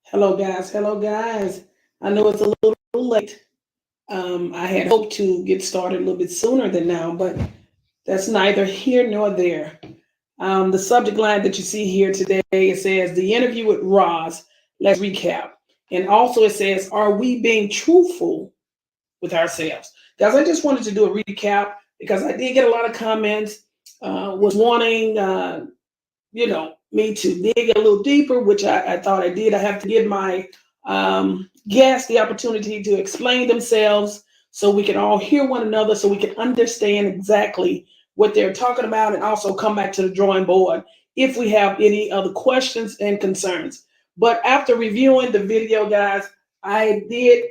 Hello, guys. Hello, guys. I know it's a little late. I had hoped to get started a little bit sooner than now, but that's neither here nor there. The subject line that you see here today, it says the interview with Roz. Let's recap. And also it says, are we being truthful with ourselves? Guys, I just wanted to do a recap because I did get a lot of comments, was wanting me to dig a little deeper, which I thought I did. I have to give my guests the opportunity to explain themselves so we can all hear one another, so we can understand exactly what they're talking about, and also come back to the drawing board if we have any other questions and concerns. But after reviewing the video, guys, I did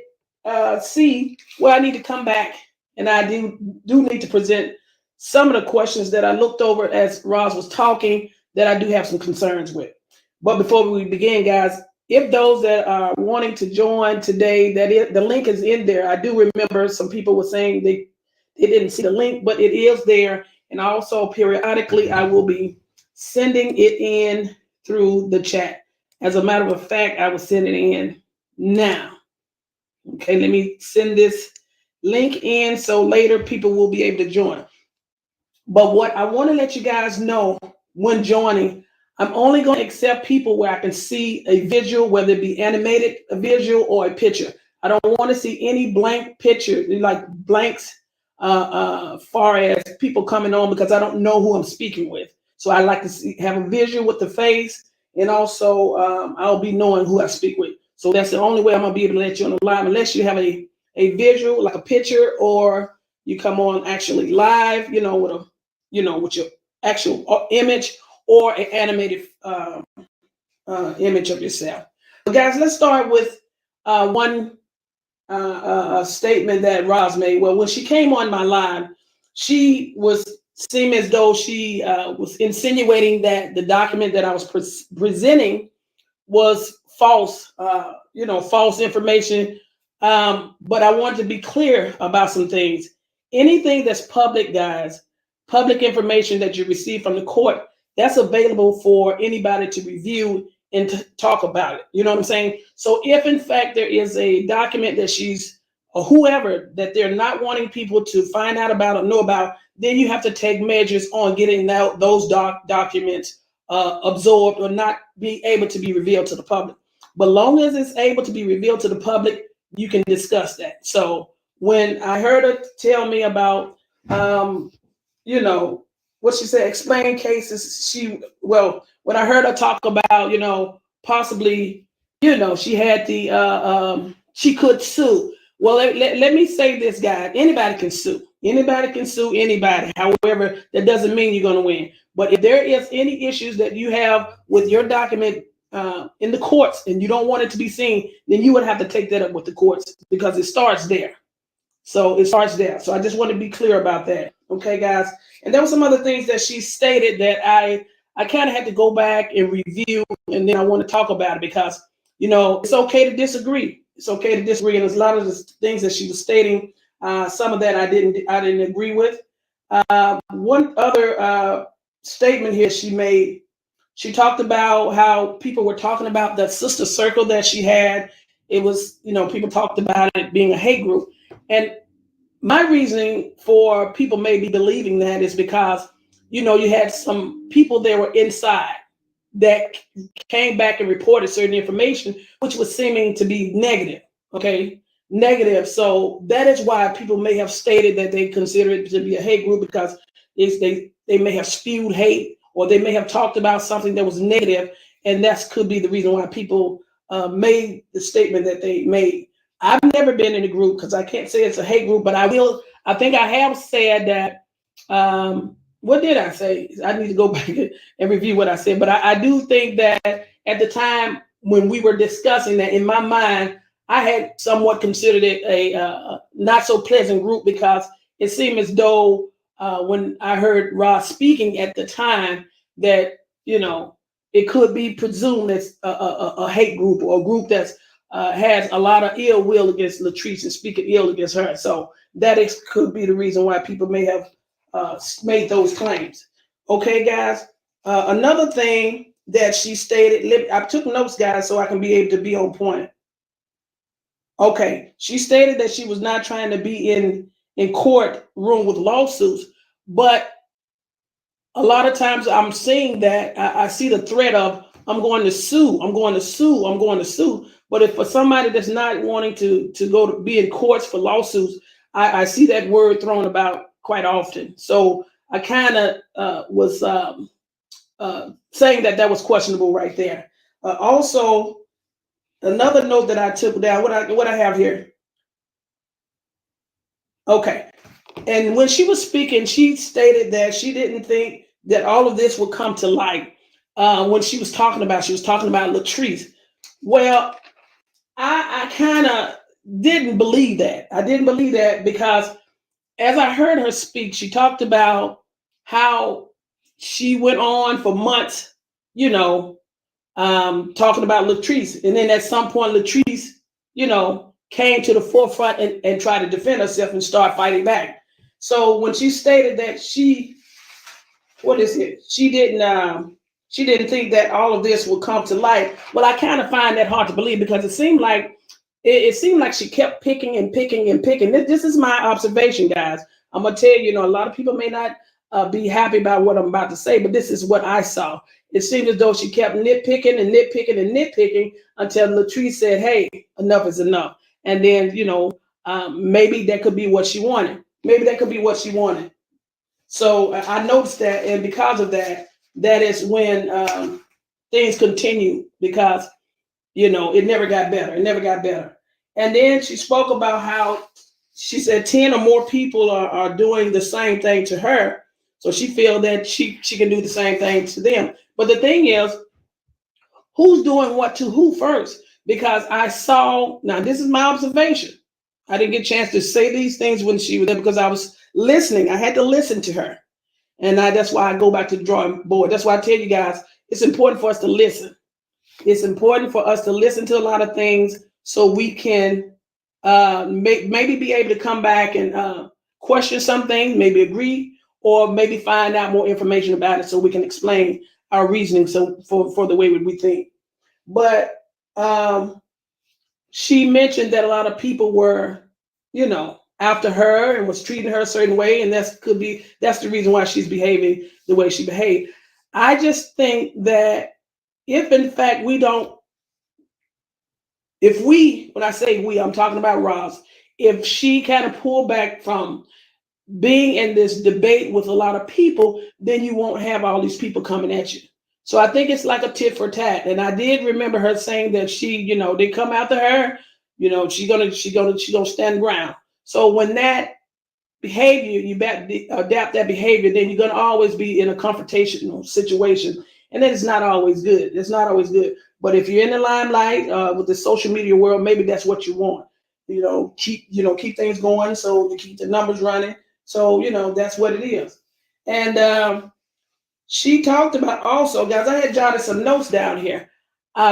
see where I need to come back, and I do need to present some of the questions that I looked over as Roz was talking that I do have some concerns with. But before we begin, guys, if those that are wanting to join today, the link is in there. I do remember some people were saying they didn't see the link, but it is there. And also periodically, I will be sending it in through the chat. As a matter of fact, I will send it in now. Okay, let me send this link in so later people will be able to join. But what I want to let you guys know when joining, I'm only going to accept people where I can see a visual, whether it be animated, a visual, or a picture. I don't want to see any blank picture, like blanks, far as people coming on, because I don't know who I'm speaking with. So I like to have a visual with the face, and also I'll be knowing who I speak with. So that's the only way I'm going to be able to let you on the live, unless you have a visual, like a picture, or you come on actually live, with your actual image or an animated image of yourself. But guys, let's start with one statement that Roz made. Well, when she came on my live, she was seeming as though she was insinuating that the document that I was presenting was false, false information. But I wanted to be clear about some things. Anything that's public, guys, public information that you receive from the court, that's available for anybody to review and to talk about it. You know what I'm saying? So if in fact there is a document that she's, or whoever, that they're not wanting people to find out about or know about, then you have to take measures on getting those documents absorbed or not be able to be revealed to the public. But long as it's able to be revealed to the public, you can discuss that. So when I heard her tell me about, what she said, explain cases, when I heard her talk about, possibly, she had she could sue. Well, let me say this, guy. Anybody can sue. Anybody can sue anybody. However, that doesn't mean you're going to win. But if there is any issues that you have with your document in the courts and you don't want it to be seen, then you would have to take that up with the courts, because it starts there. So it starts there. So I just want to be clear about that. Okay, guys. And there were some other things that she stated that I kind of had to go back and review, and then I want to talk about it because, it's okay to disagree. It's okay to disagree. And there's a lot of the things that she was stating. Some of that I didn't agree with. One other statement here she made, she talked about how people were talking about the sister circle that she had. It was, people talked about it being a hate group. And my reasoning for people maybe believing that is because, you had some people that were inside that came back and reported certain information, which was seeming to be negative. Okay, negative. So that is why people may have stated that they consider it to be a hate group, because they may have spewed hate, or they may have talked about something that was negative, and that could be the reason why people made the statement that they made. I've never been in a group, because I can't say it's a hate group, but I think I have said that. What did I say? I need to go back and review what I said. But I do think that at the time when we were discussing that, in my mind, I had somewhat considered it a not so pleasant group, because it seemed as though when I heard Roz speaking at the time that, it could be presumed as a hate group, or a group that's has a lot of ill will against Latrice and speaking ill against her. So that could be the reason why people may have made those claims. Okay, guys. Another thing that she stated, I took notes, guys, so I can be able to be on point. Okay, she stated that she was not trying to be in court room with lawsuits, but a lot of times I'm seeing that I see the threat of I'm going to sue, I'm going to sue, I'm going to sue. But if for somebody that's not wanting to go to be in courts for lawsuits, I see that word thrown about quite often. So I kind of was saying that was questionable right there. Also, another note that I took down, what I have here. Okay. And when she was speaking, she stated that she didn't think that all of this would come to light. When she was talking about Latrice. Well, I kind of didn't believe that. I didn't believe that because as I heard her speak, she talked about how she went on for months, talking about Latrice. And then at some point, Latrice, came to the forefront and tried to defend herself and start fighting back. So when she stated that she didn't think that all of this would come to light. Well, I kind of find that hard to believe because it seemed like she kept picking and picking and picking. This is my observation, guys. I'm gonna tell you, a lot of people may not be happy about what I'm about to say, but this is what I saw. It seemed as though she kept nitpicking and nitpicking and nitpicking until Latrice said, "Hey, enough is enough." And then, maybe that could be what she wanted. Maybe that could be what she wanted. So I noticed that, and because of that, that is when things continue because, it never got better. It never got better. And then she spoke about how she said 10 or more people are doing the same thing to her. So she feels that she can do the same thing to them. But the thing is, who's doing what to who first? Because I saw, now this is my observation. I didn't get a chance to say these things when she was there because I was listening. I had to listen to her. And that's why I go back to the drawing board. That's why I tell you guys, it's important for us to listen. It's important for us to listen to a lot of things so we can maybe be able to come back and question some things, maybe agree, or maybe find out more information about it so we can explain our reasoning for the way we think. But she mentioned that a lot of people were, after her and was treating her a certain way, and that's the reason why she's behaving the way she behaved. I just think that if in fact when I say we, I'm talking about Ros, if she kind of pull back from being in this debate with a lot of people, then you won't have all these people coming at you. So I think it's like a tit for tat. And I did remember her saying that she, they come after her, she's gonna stand ground. So when that behavior, you adapt that behavior, then you're gonna always be in a confrontational situation. And then it's not always good. It's not always good. But if you're in the limelight with the social media world, maybe that's what you want. Keep things going so you keep the numbers running. So, that's what it is. And she talked about also, guys, I had jotted some notes down here.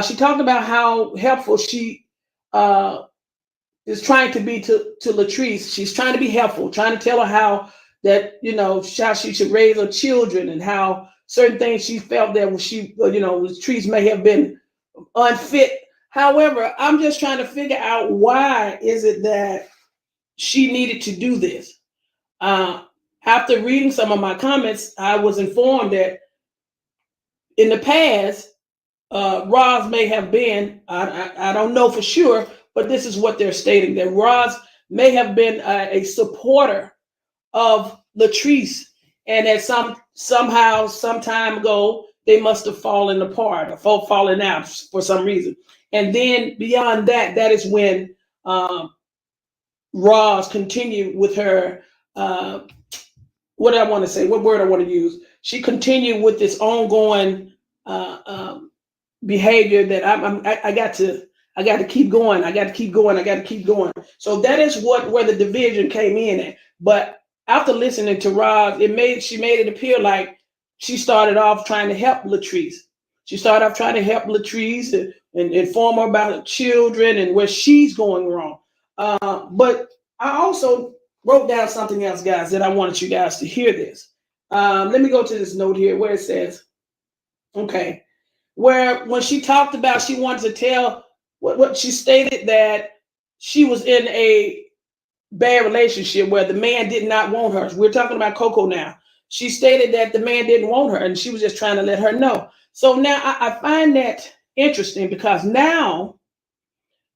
She talked about how helpful she is trying to be to Latrice. She's trying to be helpful, trying to tell her how that, how she should raise her children and how certain things she felt that Latrice may have been unfit. However, I'm just trying to figure out why is it that she needed to do this. After reading some of my comments, I was informed that in the past, Ros may have been, I don't know for sure, but this is what they're stating, that Ros may have been a supporter of Latrice, and that somehow, some time ago, they must have fallen apart or fallen out for some reason. And then beyond that, that is when Ros continued with her, what I want to say, what word I want to use. She continued with this ongoing behavior that I got to keep going. I got to keep going. I got to keep going. So that is where the division came in at. But after listening to Ros, she made it appear like she started off trying to help Latrice. She started off trying to help Latrice and inform her about her children and where she's going wrong. But I also wrote down something else, guys, that I wanted you guys to hear this. Let me go to this note here where it says, okay, where when she talked about she wanted to tell what she stated that she was in a bad relationship where the man did not want her. We're talking about Coco now. She stated that the man didn't want her and she was just trying to let her know. So now I find that interesting because now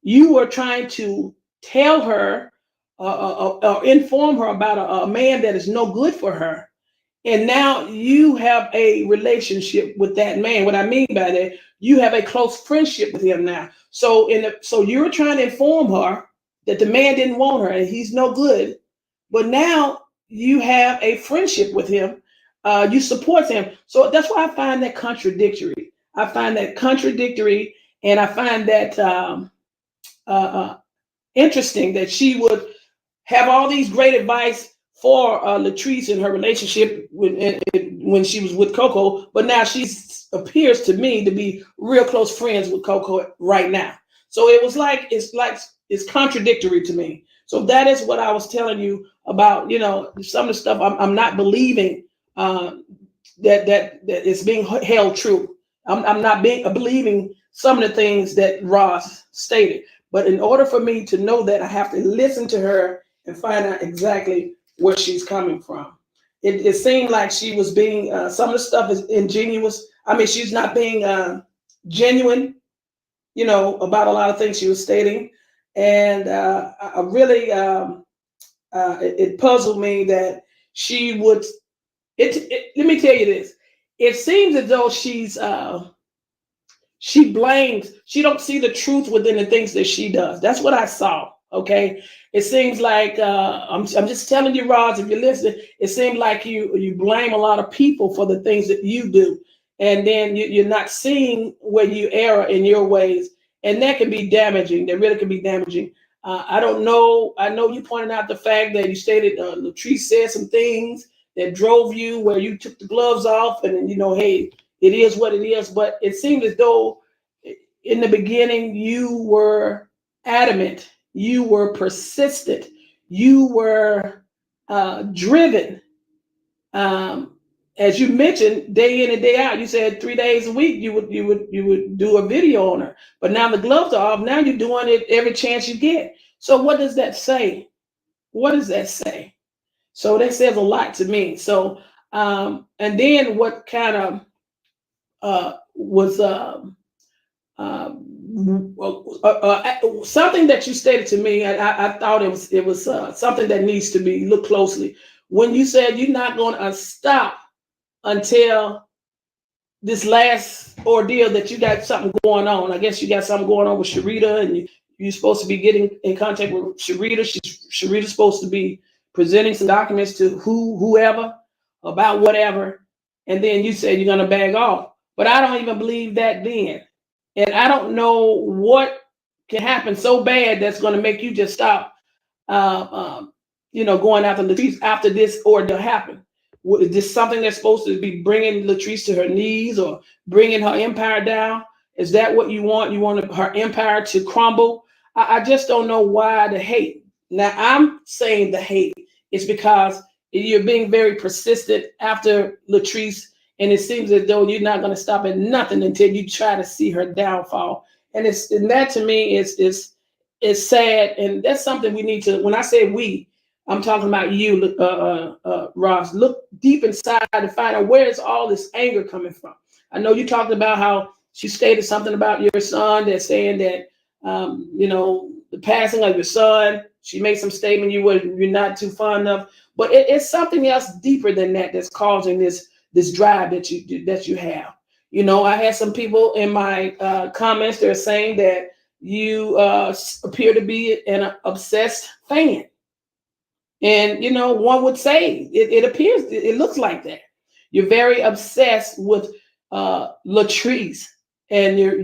you were trying to tell her inform her about a man that is no good for her. And now you have a relationship with that man. What I mean by that, you have a close friendship with him now. So so you're trying to inform her that the man didn't want her and he's no good. But now you have a friendship with him. You support him. So that's why I find that contradictory. I find that contradictory, and I find that interesting that she would have all these great advice for Latrice in her relationship when she was with Coco, but now she appears to me to be real close friends with Coco right now. So it's contradictory to me. So that is what I was telling you about. Some of the stuff I'm not believing that is being held true. I'm not believing some of the things that Ross stated. But in order for me to know that, I have to listen to her and find out exactly where she's coming from. It seemed like she was being, some of the stuff is ingenuous. I mean, she's not being genuine, about a lot of things she was stating. And I really, it puzzled me that she would, let me tell you this. It seems as though she blames, she don't see the truth within the things that she does. That's what I saw. Okay. It seems like, I'm just telling you, Roz, if you're listening, it seems like you blame a lot of people for the things that you do. And then you're not seeing where you err in your ways. And that can be damaging. That really can be damaging. I don't know. I know you pointed out the fact that you stated Latrice said some things that drove you where you took the gloves off and hey, it is what it is. But it seemed as though in the beginning you were adamant, you were persistent, you were driven. As you mentioned, day in and day out, you said 3 days a week you would do a video on her. But now the gloves are off. Now you're doing it every chance you get. So what does that say? What does that say? So that says a lot to me. So and then what kind of was something that you stated to me, and I thought it was something that needs to be looked closely. When you said you're not going to stop until this last ordeal that you got something going on. I guess you got something going on with Sharita, and you're supposed to be getting in contact with Sharita. Sharita's supposed to be presenting some documents to whoever about whatever, and then you said you're going to bag off. But I don't even believe that then. And I don't know what can happen so bad that's going to make you just stop, going after Latrice after this ordeal happened. Is this something that's supposed to be bringing Latrice to her knees or bringing her empire down? Is that what you want? You want her empire to crumble? I just don't know why the hate. Now, I'm saying the hate is because you're being very persistent after Latrice, and it seems as though you're not going to stop at nothing until you try to see her downfall. And that to me is sad, and that's something we need to. When I say we, I'm talking about you, Ross. Look deep inside to find out where is all this anger coming from. I know you talked about how she stated something about your son that's saying that, the passing of your son. She made some statement you're not too fond of, but it's something else deeper than that that's causing this drive that you have. I had some people in my comments that are saying that you appear to be an obsessed fan. And, one would say it appears, it looks like that. You're very obsessed with Latrice, and you're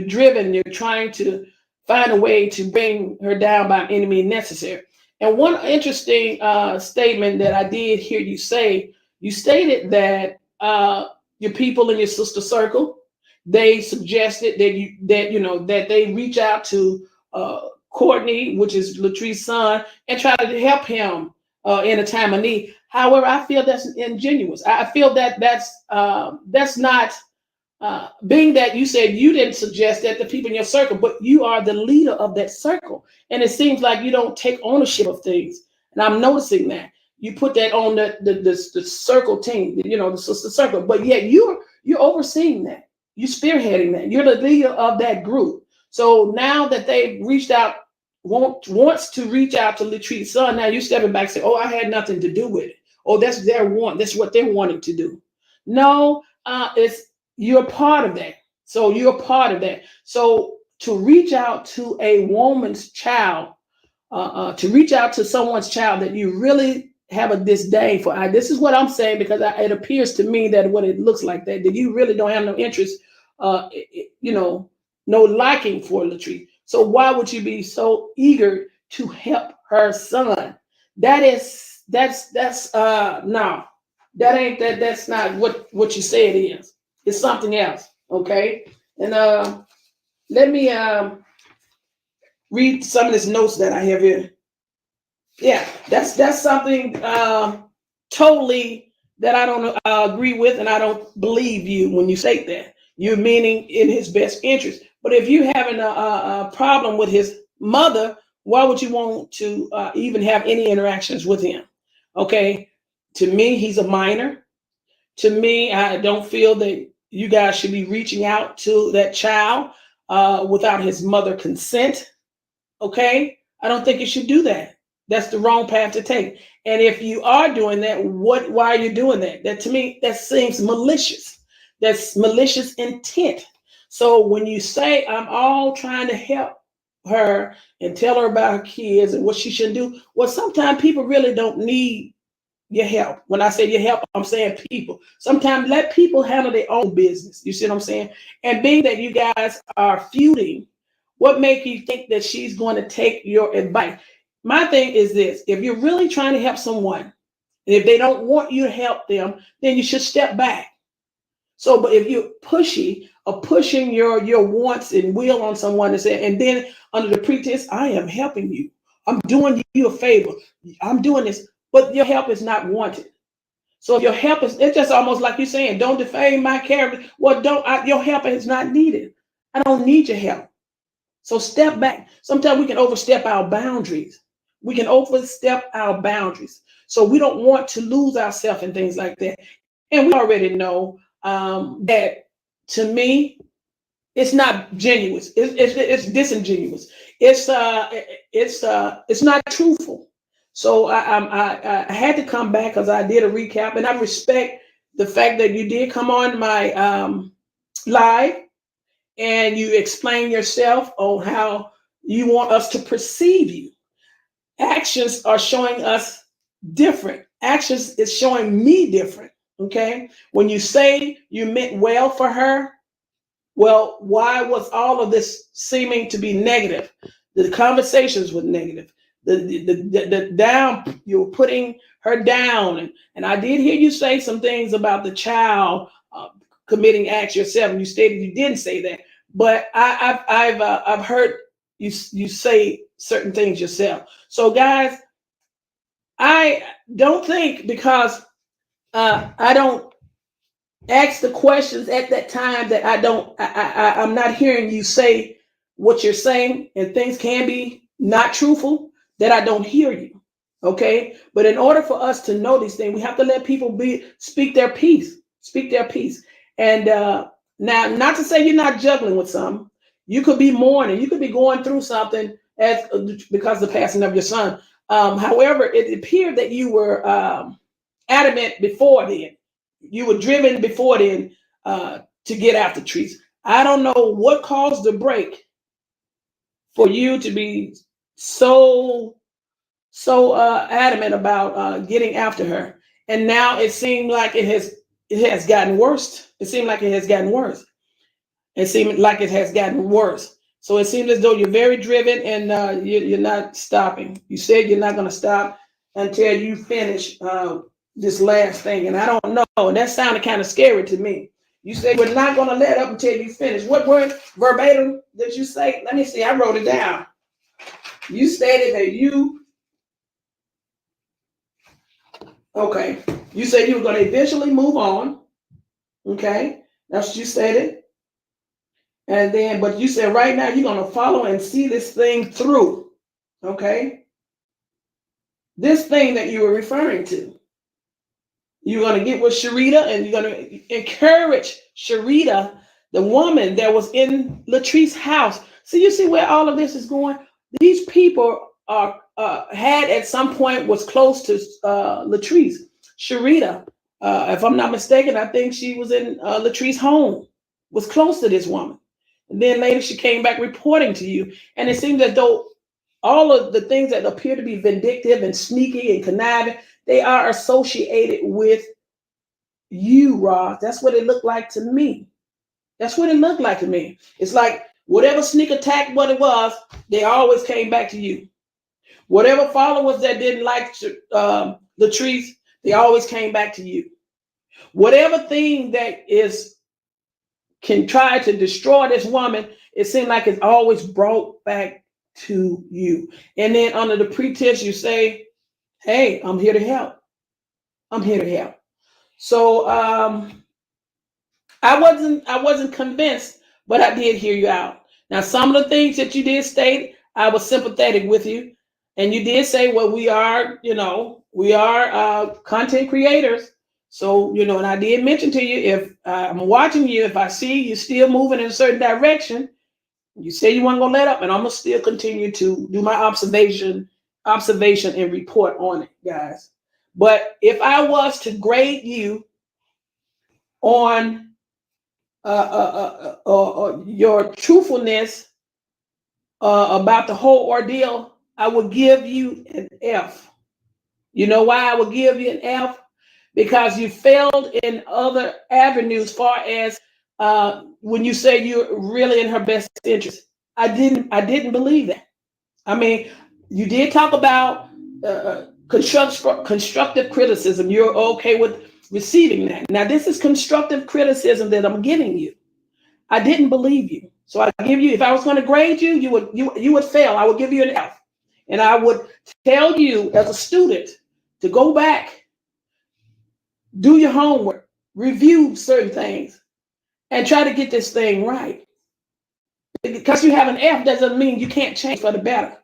driven, you're trying to find a way to bring her down by any means necessary. And one interesting statement that I did hear you say, you stated that your people in your sister circle, they suggested that they reach out to Courtney, which is Latrice's son, and try to help him in a time of need. However, I feel that's ingenuous. I feel that that's not being that you said you didn't suggest that the people in your circle, but you are the leader of that circle. And it seems like you don't take ownership of things. And I'm noticing that. You put that on the circle team, the circle, but yet you're overseeing that. You're spearheading that. You're the leader of that group. So now that they've reached out, wants to reach out to Latrice's son, now you're stepping back and say, oh, I had nothing to do with it. Oh, that's their want. That's what they're wanting to do. No, it's you're part of that. So you're part of that. So to reach out to a woman's child, to reach out to someone's child that you really have a disdain for. This is what I'm saying because it appears to me that what it looks like that you really don't have no interest, no liking for Latrice. So why would you be so eager to help her son? That's no, that's not what you say it is. It's something else. Okay. And let me read some of these notes that I have here. Yeah, that's something totally that I don't agree with, and I don't believe you when you say that. You're meaning in his best interest. But if you're having a problem with his mother, why would you want to even have any interactions with him? Okay, to me, he's a minor. To me, I don't feel that you guys should be reaching out to that child without his mother consent. Okay, I don't think you should do that. That's the wrong path to take. And if you are doing that, why are you doing that? That to me, that seems malicious. That's malicious intent. So when you say I'm all trying to help her and tell her about her kids and what she shouldn't do, well, sometimes people really don't need your help. When I say your help, I'm saying people. Sometimes let people handle their own business. You see what I'm saying? And being that you guys are feuding, what makes you think that she's going to take your advice? My thing is this: if you're really trying to help someone, and if they don't want you to help them, then you should step back. So, but if you're pushy or pushing your wants and will on someone and then under the pretense, I am helping you, I'm doing you a favor, I'm doing this, but your help is not wanted. So if your help is, it's just almost like you're saying, don't defame my character. Well, your help is not needed. I don't need your help. So step back. Sometimes we can overstep our boundaries. We can overstep our boundaries. So we don't want to lose ourselves and things like that. And we already know that, to me, it's not genuine. It's disingenuous. It's not truthful. So I had to come back because I did a recap, and I respect the fact that you did come on my live and you explain yourself on how you want us to perceive you. Actions are showing us different. Actions is showing me different. Okay. When you say you meant well for her, well, why was all of this seeming to be negative? The conversations were negative. The down, you were putting her down. And I did hear you say some things about the child committing acts yourself. And you stated you didn't say that. But I've heard you say certain things yourself. So guys, I don't think because I don't ask the questions at that time that I'm not hearing you say what you're saying, and things can be not truthful, that I don't hear you. Okay. But in order for us to know these things, we have to let people speak their piece. And now, not to say you're not juggling with some. You could be mourning. You could be going through something because of the passing of your son. However, it appeared that you were adamant before then. You were driven before then to get after Trees. I don't know what caused the break for you to be so adamant about getting after her, and now it seemed like it has gotten worse. It seemed like it has gotten worse. So it seems as though you're very driven, and you're not stopping. You said you're not going to stop until you finish this last thing, and I don't know. And that sounded kind of scary to me. You said we're not going to let up until you finish. What word verbatim did you say? Let me see. I wrote it down. You stated that okay. You said you were going to eventually move on. Okay. That's what you stated. And then, but you said right now you're going to follow and see this thing through. Okay? This thing that you were referring to. You're going to get with Sharita and you're going to encourage Sharita, the woman that was in Latrice's house. So you see where all of this is going? These people are had at some point was close to Latrice. Sharita, if I'm not mistaken, I think she was in Latrice's home, was close to this woman. And then later she came back reporting to you. And it seems as though all of the things that appear to be vindictive and sneaky and conniving, they are associated with you, Ross. That's what it looked like to me. That's what it looked like to me. It's like whatever sneak attack, what it was, they always came back to you. Whatever followers that didn't like Latrice, they always came back to you. Whatever thing that can try to destroy this woman, it seemed like it's always brought back to you. And then under the pretense you say, hey, I'm here to help. I'm here to help. So I wasn't convinced, but I did hear you out. Now, some of the things that you did state, I was sympathetic with you. And you did say, well, we are content creators. So, and I did mention to you, if I'm watching you, if I see you still moving in a certain direction, you say you weren't going to let up, and I'm going to still continue to do my observation and report on it, guys. But if I was to grade you on your truthfulness about the whole ordeal, I would give you an F. You know why I would give you an F? Because you failed in other avenues, far as when you say you're really in her best interest. I didn't believe that. I mean, you did talk about constructive criticism. You're okay with receiving that. Now, this is constructive criticism that I'm giving you. I didn't believe you. So I give you, if I was going to grade you, you would fail. I would give you an F. And I would tell you as a student to go back, do your homework, review certain things, and try to get this thing right. Because you have an F doesn't mean you can't change for the better.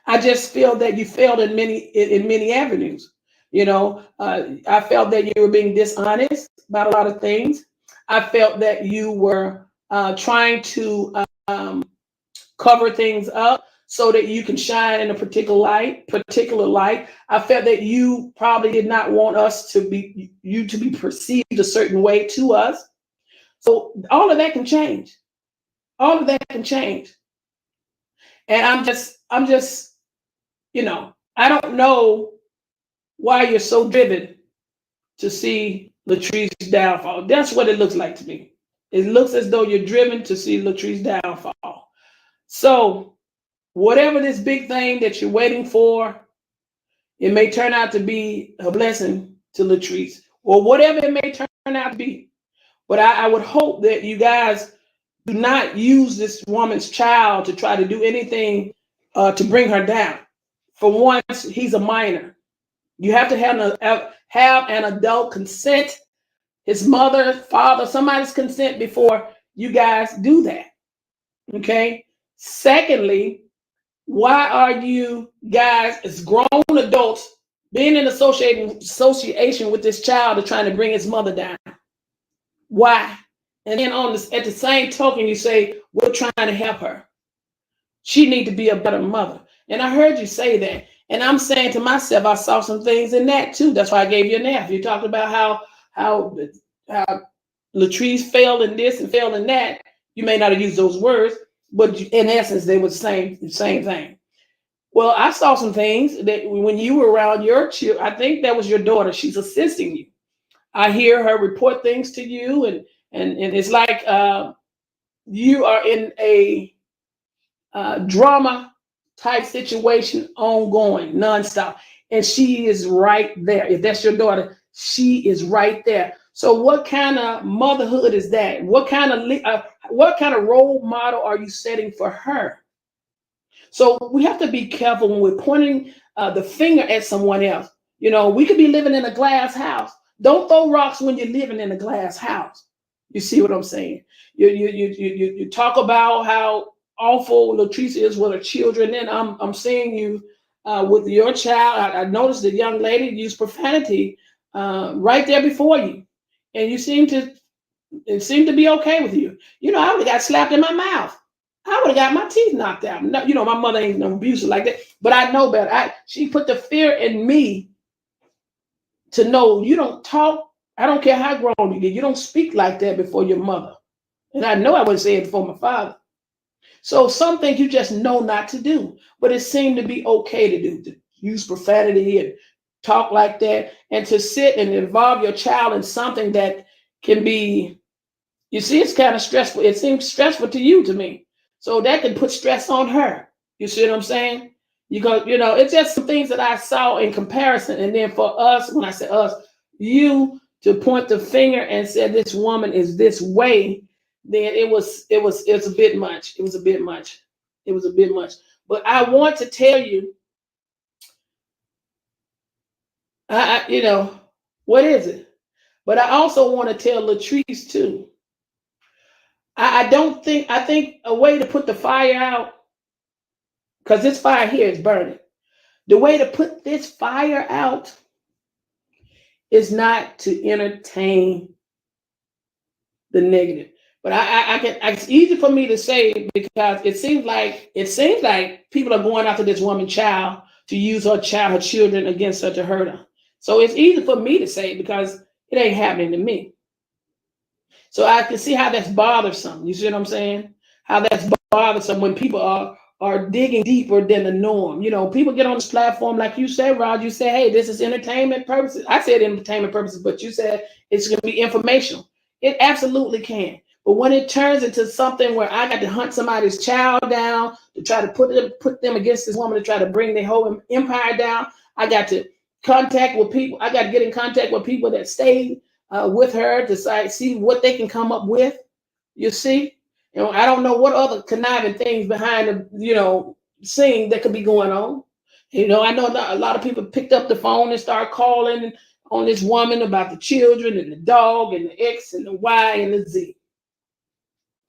I just feel that you failed in many avenues. I felt that you were being dishonest about a lot of things. I felt that you were trying to cover things up so that you can shine in a particular light. I felt that you probably did not want you to be perceived a certain way to us. So all of that can change. All of that can change. And I'm just, I don't know why you're so driven to see Latrice's downfall. That's what it looks like to me. It looks as though you're driven to see Latrice's downfall. So whatever this big thing that you're waiting for, it may turn out to be a blessing to Latrice, or whatever it may turn out to be. But I would hope that you guys do not use this woman's child to try to do anything to bring her down. For once, he's a minor. You have to have an adult consent, his mother, father, somebody's consent before you guys do that. Okay? Secondly, why are you guys, as grown adults, being in association with this child and trying to bring his mother down? Why? And then at the same token, you say, we're trying to help her. She needs to be a better mother. And I heard you say that. And I'm saying to myself, I saw some things in that too. That's why I gave you an F. You talked about how Latrice failed in this and failed in that. You may not have used those words, but in essence, they were the same thing. Well, I saw some things that when you were around your children, I think that was your daughter. She's assisting you. I hear her report things to you, and it's like you are in a drama type situation, ongoing, nonstop, and she is right there. If that's your daughter, she is right there. So, what kind of motherhood is that? What kind of role model are you setting for her? So, we have to be careful when we're pointing the finger at someone else. We could be living in a glass house. Don't throw rocks when you're living in a glass house. You see what I'm saying? You talk about how awful Latrice is with her children. Then I'm seeing you with your child. I noticed the young lady used profanity right there before you, and you seem to it seemed to be okay with you. You know, I would have got slapped in my mouth. I would have got my teeth knocked out. No, you know, my mother ain't no abuser like that, but I know better. She put the fear in me to know you don't talk. I don't care how grown you get. You don't speak like that before your mother. And I know I wouldn't say it before my father. So some things you just know not to do, but it seemed to be okay to do, to use profanity and talk like that, and to sit and involve your child in something that can be, you see, it's kind of stressful. It seems stressful to you, to me. So that can put stress on her. You see what I'm saying? You know, it's just some things that I saw in comparison. And then for us, when I say us, you to point the finger and say this woman is this way, then it was a bit much. It was a bit much. It was a bit much. But I want to tell you, you know, what is it? But I also want to tell Latrice too. I think a way to put the fire out, because this fire here is burning. The way to put this fire out is not to entertain the negative. But it's easy for me to say because it seems like people are going after this woman's child to use her children against her to hurt her. So it's easy for me to say because it ain't happening to me. So I can see how that's bothersome. You see what I'm saying? How that's bothersome when people are digging deeper than the norm. You know, people get on this platform like you said, Rod. You say, hey, this is entertainment purposes. I said entertainment purposes, but you said it's going to be informational. It absolutely can. But when it turns into something where I got to hunt somebody's child down to try to put them against this woman to try to bring their whole empire down, I got to contact with people. I got to get in contact with people that stayed with her to see what they can come up with. You see, you know, I don't know what other conniving things behind the, you know, scene that could be going on. You know, I know a lot of people picked up the phone and started calling on this woman about the children and the dog and the X and the Y and the Z.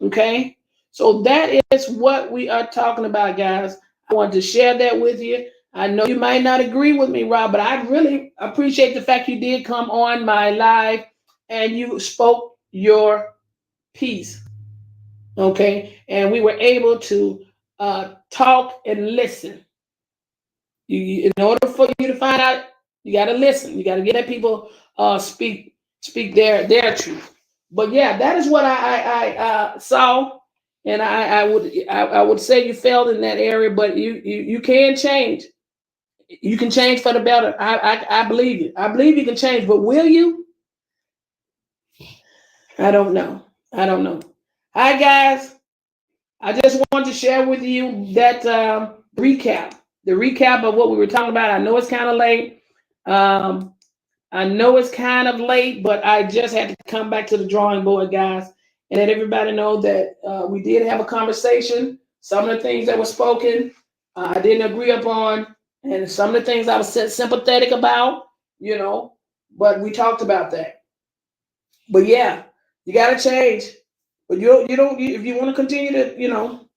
Okay, so that is what we are talking about, guys. I want to share that with you. I know you might not agree with me, Rob, but I really appreciate the fact you did come on my live and you spoke your piece. Okay, and we were able to talk and listen. In order for you to find out, you got to listen. You got to get people speak their truth. But yeah, that is what I saw, and I would say you failed in that area, but you can change. You can change for the better. I believe you. I believe you can change, but will you? I don't know. I don't know. Hi guys. I just wanted to share with you that recap. The recap of what we were talking about. I know it's kind of late. I know it's kind of late, but I just had to come back to the drawing board, guys, and let everybody know that we did have a conversation. Some of the things that were spoken, I didn't agree upon, and some of the things I was sympathetic about, you know, but we talked about that. But yeah, you got to change. But if you want to continue to, you know,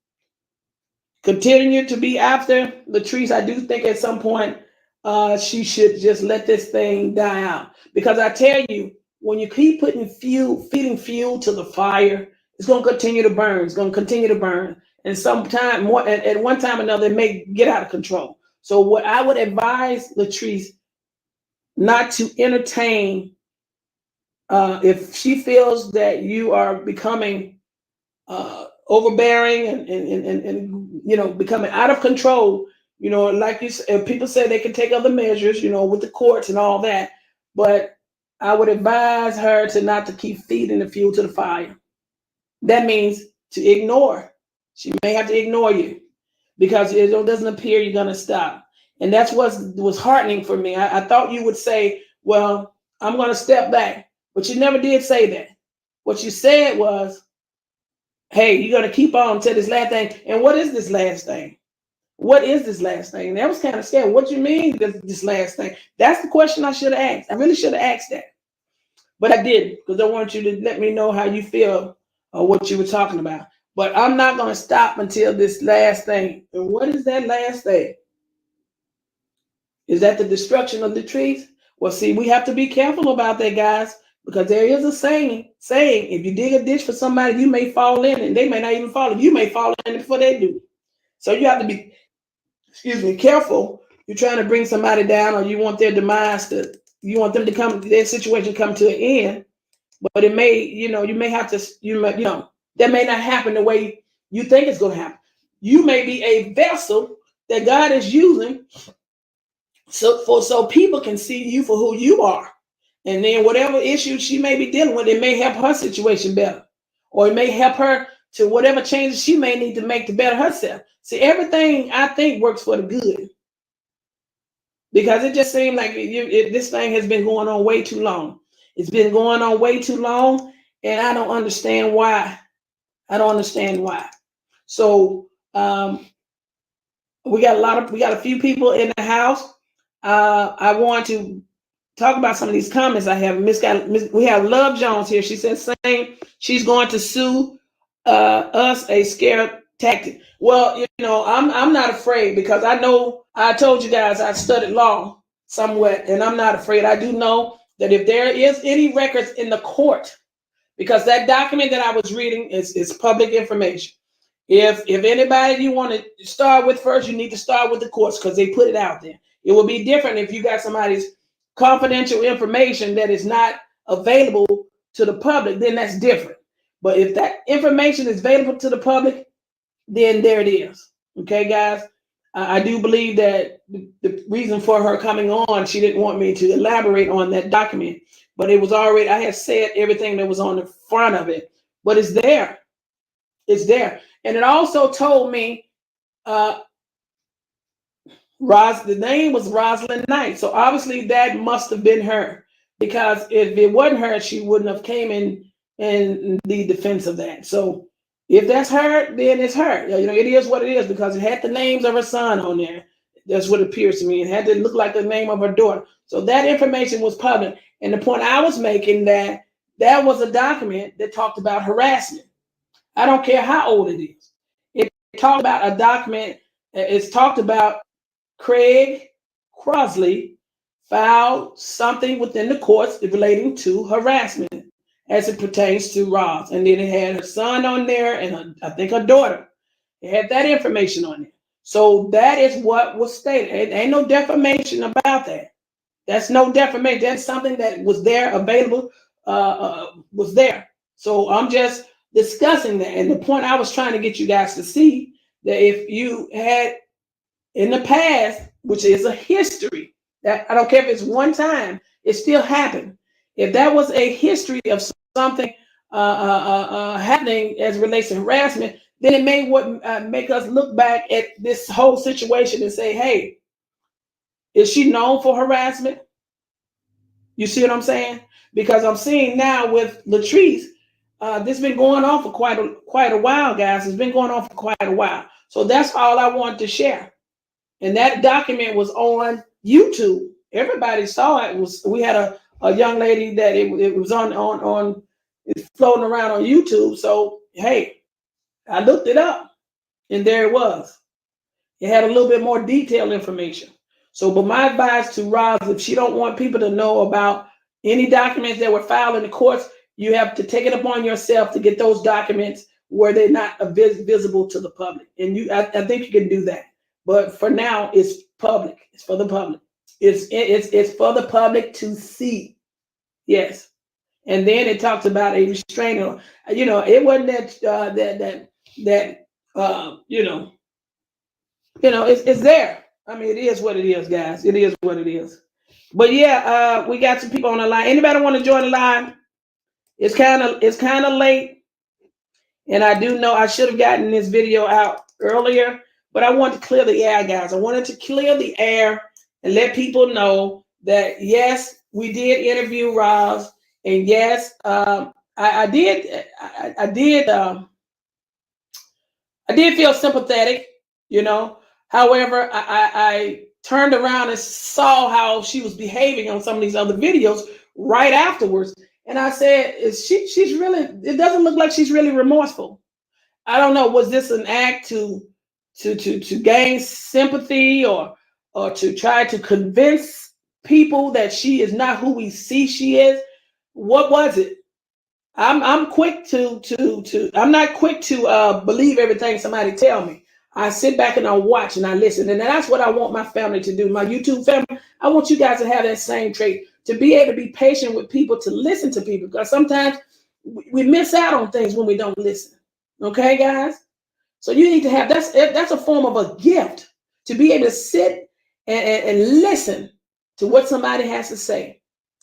continue to be after Latrice, I do think at some point she should just let this thing die out. Because I tell you, when you keep feeding fuel to the fire, it's going to continue to burn. It's going to continue to burn. And sometime, at one time or another, it may get out of control. So what I would advise Latrice not to entertain, if she feels that you are becoming overbearing and you know, becoming out of control, you know, like you said, people say they can take other measures, you know, with the courts and all that, but I would advise her to keep feeding the fuel to the fire. That means to ignore. She may have to ignore you because it doesn't appear you're going to stop. And that's what was heartening for me. I thought you would say, well, I'm going to step back, but you never did say that. What you said was, hey, you're going to keep on to this last thing. And what is this last thing? What is this last thing? And that was kind of scary. What you mean this last thing? That's the question I should have asked. I really should have asked that. but I didn't, because I want you to let me know how you feel or what you were talking about. But I'm not going to stop until this last thing. And what is that last thing? Is that the destruction of the trees? Well, see, we have to be careful about that, guys, because there is a saying, if you dig a ditch for somebody, you may fall in, and they may not even fall in. You may fall in before they do. So you have to be, careful. You're trying to bring somebody down, or you want their demise you want them to their situation come to an end. But it may, you may have to, that may not happen the way you think it's going to happen. You may be a vessel that God is using so people can see you for who you are. And then whatever issue she may be dealing with, it may help her situation better. Or it may help her to whatever changes she may need to make to better herself. See, everything I think works for the good. Because it just seemed like this thing has been going on way too long. It's been going on way too long, and I don't understand why. So we got a few people in the house. I want to talk about some of these comments I have. We have Love Jones here. She says saying she's going to sue us, a scare tactic. Well, I'm not afraid, because I know, I told you guys I studied law somewhat, and I'm not afraid. I do know that if there is any records in the court, because that document that I was reading is public information. If anybody you want to start with first, you need to start with the courts, because they put it out there. It will be different if you got somebody's confidential information that is not available to the public, then that's different. But if that information is available to the public, then there it is. Okay, guys? I do believe that the reason for her coming on, she didn't want me to elaborate on that document, but it was already, I had said everything that was on the front of it, but it's there. It's there. And it also told me, the name was Rosalind Knight. So obviously that must have been her, because if it wasn't her, she wouldn't have came in the defense of that. So if that's her, then it's her. It is what it is, because it had the names of her son on there. That's what it appears to me. It had to look like the name of her daughter. So that information was public. And the point I was making, that was a document that talked about harassment. I don't care how old it is. It talked about a document. It's talked about Craig Crosley filed something within the courts relating to harassment as it pertains to Roz. And then it had her son on there, and I think her daughter. It had that information on there. So that is what was stated. It ain't no defamation about that. That's no defamation. That's something that was there, available, was there. So I'm just discussing that. And the point I was trying to get you guys to see, that if you had in the past, which is a history, that I don't care if it's one time, it still happened. If that was a history of something happening as it relates to harassment, then it may make us look back at this whole situation and say, hey, is she known for harassment? You see what I'm saying? Because I'm seeing now with Latrice, this has been going on for quite a while, guys. It's been going on for quite a while. So that's all I wanted to share. And that document was on YouTube. Everybody saw it. We had a young lady that it was on it's floating around on YouTube. So hey, I looked it up, and there it was. It had a little bit more detailed information. So, but my advice to Roz, if she don't want people to know about any documents that were filed in the courts, you have to take it upon yourself to get those documents where they're not visible to the public. And I think you can do that. But for now, it's public. It's for the public. It's for the public to see. Yes. And then it talks about a restraining order. It wasn't it's there. I mean, it is what it is, guys. It is what it is. But yeah, we got some people on the line. Anybody want to join the line? It's kind of late, and I do know I should have gotten this video out earlier, but I want to clear the air, guys. I wanted to clear the air and let people know that yes, we did interview Roz, and yes, I did feel sympathetic, However, I turned around and saw how she was behaving on some of these other videos right afterwards. And I said, she's really, it doesn't look like she's really remorseful. I don't know, was this an act to gain sympathy, or to try to convince people that she is not who we see she is? What was it? I'm quick to I'm not quick to believe everything somebody tell me. I sit back and I watch and I listen, and that's what I want my family to do. My YouTube family, I want you guys to have that same trait, to be able to be patient with people, to listen to people, because sometimes we miss out on things when we don't listen. Okay, guys. So you need to have, that's a form of a gift, to be able to sit and listen to what somebody has to say,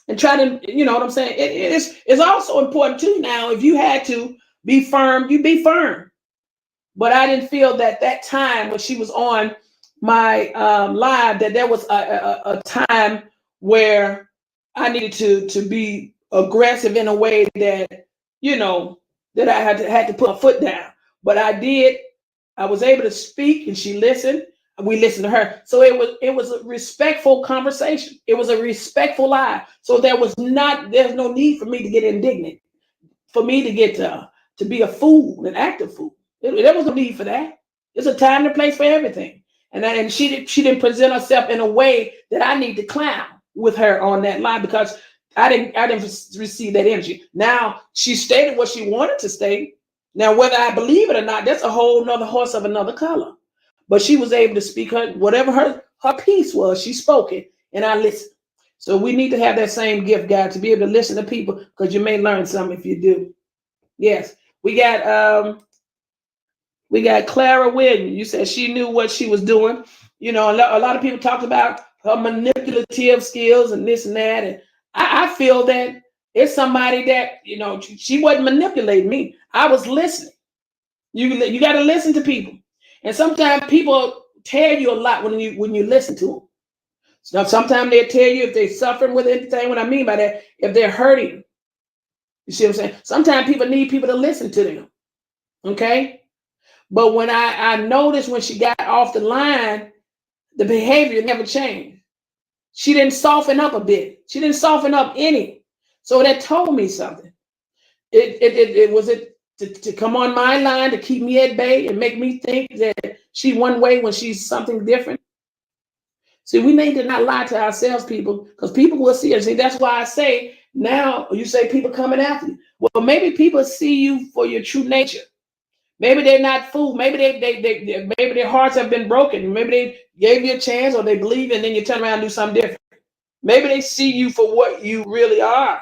and try to, you know what I'm saying? It's also important too. Now, if you had to be firm, you be firm. But I didn't feel that time when she was on my live, that there was a time where I needed to be aggressive in a way that, you know, that I had to put my foot down. But I did. I was able to speak, and she listened. We listened to her. So it was a respectful conversation. It was a respectful live. So there's no need for me to get indignant, for me to get to be a fool, an active fool. There was no need for that. There's a time and a place for everything. And she didn't present herself in a way that I need to clown with her on that line, because I didn't receive that energy. Now, she stated what she wanted to state. Now, whether I believe it or not, that's a whole nother horse of another color. But she was able to speak whatever her piece was, she spoke it, and I listened. So we need to have that same gift, guys, to be able to listen to people, because you may learn something if you do. Yes, we got Clara Williams. You said she knew what she was doing. You know, a lot of people talked about her manipulative skills and this and that, and I feel that it's somebody that, you know, she wasn't manipulating me. I was listening. You got to listen to people, and sometimes people tell you a lot when you listen to them. So sometimes they tell you if they're suffering with anything. What I mean by that, if they're hurting, you see what I'm saying? Sometimes people need people to listen to them. Okay, but when I noticed when she got off the line, the behavior never changed. She didn't soften up a bit. She didn't soften up any. So that told me something. It was to come on my line to keep me at bay and make me think that she one way when she's something different. See, we need to not lie to ourselves, people, because people will see us. See, that's why I say now, you say people coming after you. Well, maybe people see you for your true nature. Maybe they're not fooled. Maybe maybe their hearts have been broken. Maybe they gave you a chance, or they believe, and then you turn around and do something different. Maybe they see you for what you really are.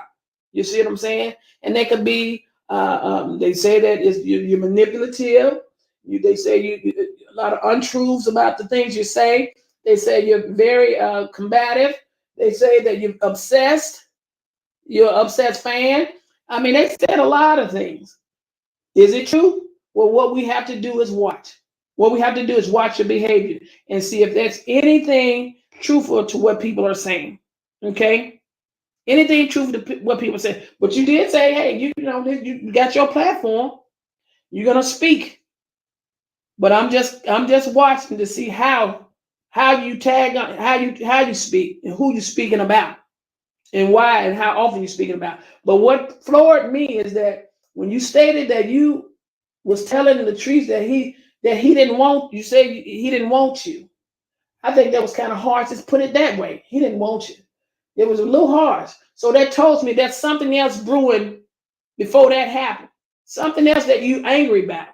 You see what I'm saying? And they could be. They say that you're manipulative. They say you a lot of untruths about the things you say. They say you're very combative. They say that you're obsessed. You're an obsessed fan. I mean, they said a lot of things. Is it true? Well, what we have to do is watch. What we have to do is watch your behavior and see if there's anything truthful to what people are saying. Okay? Anything truthful to what people say. But you did say, hey, you know, you got your platform. You're gonna speak. But I'm just watching to see how you tag on, how you speak, and who you're speaking about, and why, and how often you're speaking about. But what floored me is that when you stated that you was telling Latrice that he didn't want you, say he didn't want you. I think that was kind of harsh. Just put it that way. He didn't want you. It was a little harsh. So that tells me there's something else brewing before that happened. Something else that you angry about.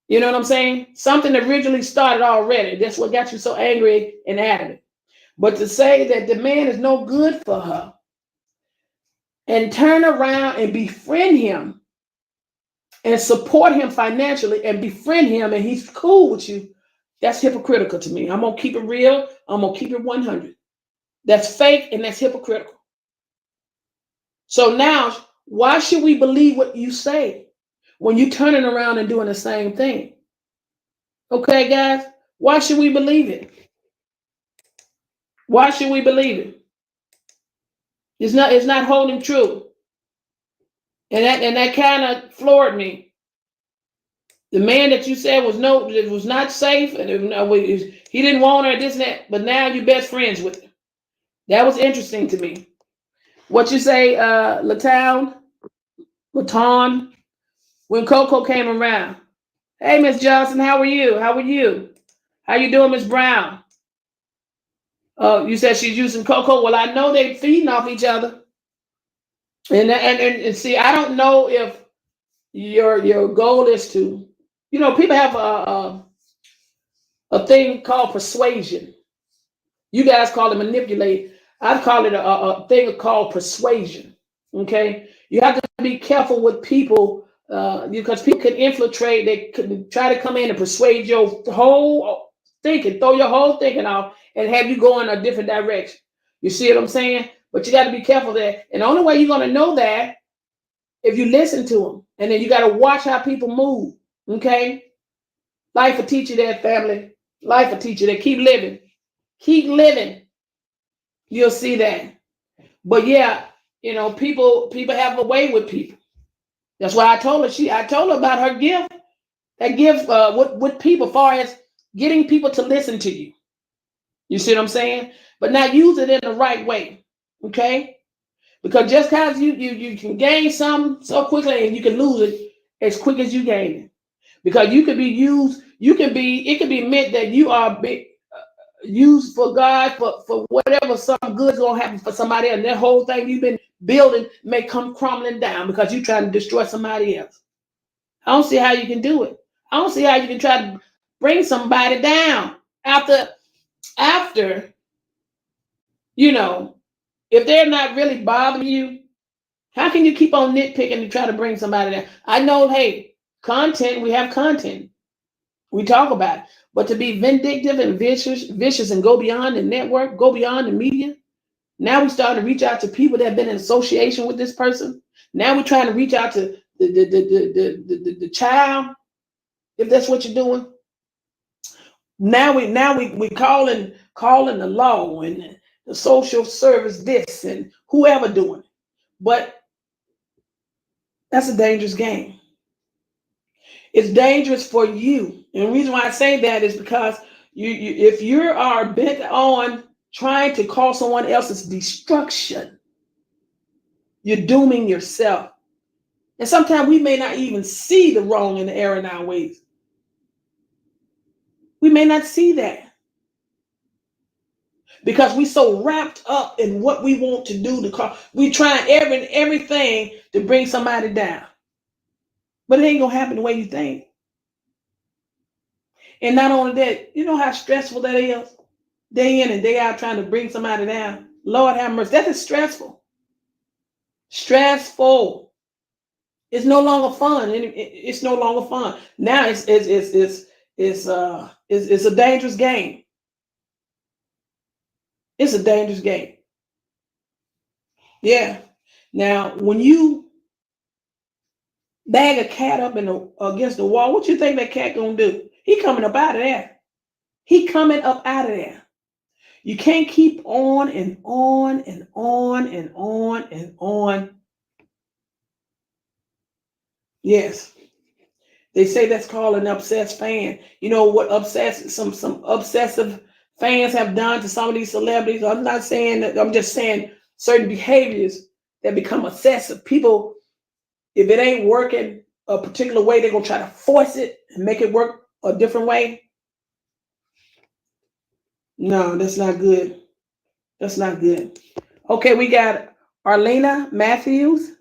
You know what I'm saying? Something originally started already. That's what got you so angry and adamant. But to say that the man is no good for her and turn around and befriend him and support him financially and befriend him and he's cool with you, that's hypocritical to me. I'm going to keep it real. I'm going to keep it 100. That's fake and that's hypocritical. So now, why should we believe what you say when you're turning around and doing the same thing? Okay, guys, why should we believe it? Why should we believe it? It's not holding true. And that kind of floored me. The man that you said was not safe, and he didn't want her, this and that, but now you're best friends with him. That was interesting to me. What you say, Latown? Laton? When Coco came around. Hey, Miss Johnson, how are you? How are you? How you doing, Miss Brown? Oh, you said she's using Coco. Well, I know they feeding off each other. And see, I don't know if your goal is to, people have a thing called persuasion. You guys call it manipulate. I call it a thing called persuasion. Okay, you have to be careful with people because people can infiltrate. They could try to come in and persuade your whole thinking, throw your whole thinking off, and have you go in a different direction. You see what I'm saying? But you got to be careful there. And the only way you're going to know that if you listen to them, and then you got to watch how people move. Okay, life will teach you that, family. Life will teach you that. Keep living. Keep living. You'll see that. But yeah, people have a way with people. That's why I told her about her gift. That gift with people, as far as getting people to listen to you. You see what I'm saying? But now use it in the right way. Okay? Because just because you can gain something so quickly and you can lose it as quick as you gain it. Because you can be used, it can be meant that you are used for God for whatever some good's gonna happen for somebody else. And that whole thing you've been building may come crumbling down because you're trying to destroy somebody else. I don't see how you can do it. I don't see how you can try to bring somebody down after if they're not really bothering you. How can you keep on nitpicking to try to bring somebody down? I know, hey, we have content. We talk about it. But to be vindictive and vicious and go beyond the network, go beyond the media. Now we're starting to reach out to people that have been in association with this person. Now we're trying to reach out to the child, if that's what you're doing. Now we calling the law and the social service this and whoever doing it. But that's a dangerous game. It's dangerous for you. And the reason why I say that is because if you are bent on trying to cause someone else's destruction, you're dooming yourself. And sometimes we may not even see the wrong and the error in our ways. We may not see that because we're so wrapped up in what we want to do. We try everything to bring somebody down. But it ain't going to happen the way you think. And not only that, you know how stressful that is? Day in and day out trying to bring somebody down. Lord have mercy. That is stressful. Stressful. It's no longer fun. It's no longer fun. Now it's a dangerous game. It's a dangerous game. Yeah. Now, when you bag a cat up against the wall, what you think that cat gonna do? He coming up out of there. He coming up out of there. You can't keep on and on and on and on and on. Yes. They say that's called an obsessed fan. You know what some obsessive fans have done to some of these celebrities? I'm not saying that, I'm just saying certain behaviors that become obsessive. People, if it ain't working a particular way, they're gonna try to force it and make it work a different way. No, that's not good. That's not good. Okay, we got Arlena Matthews.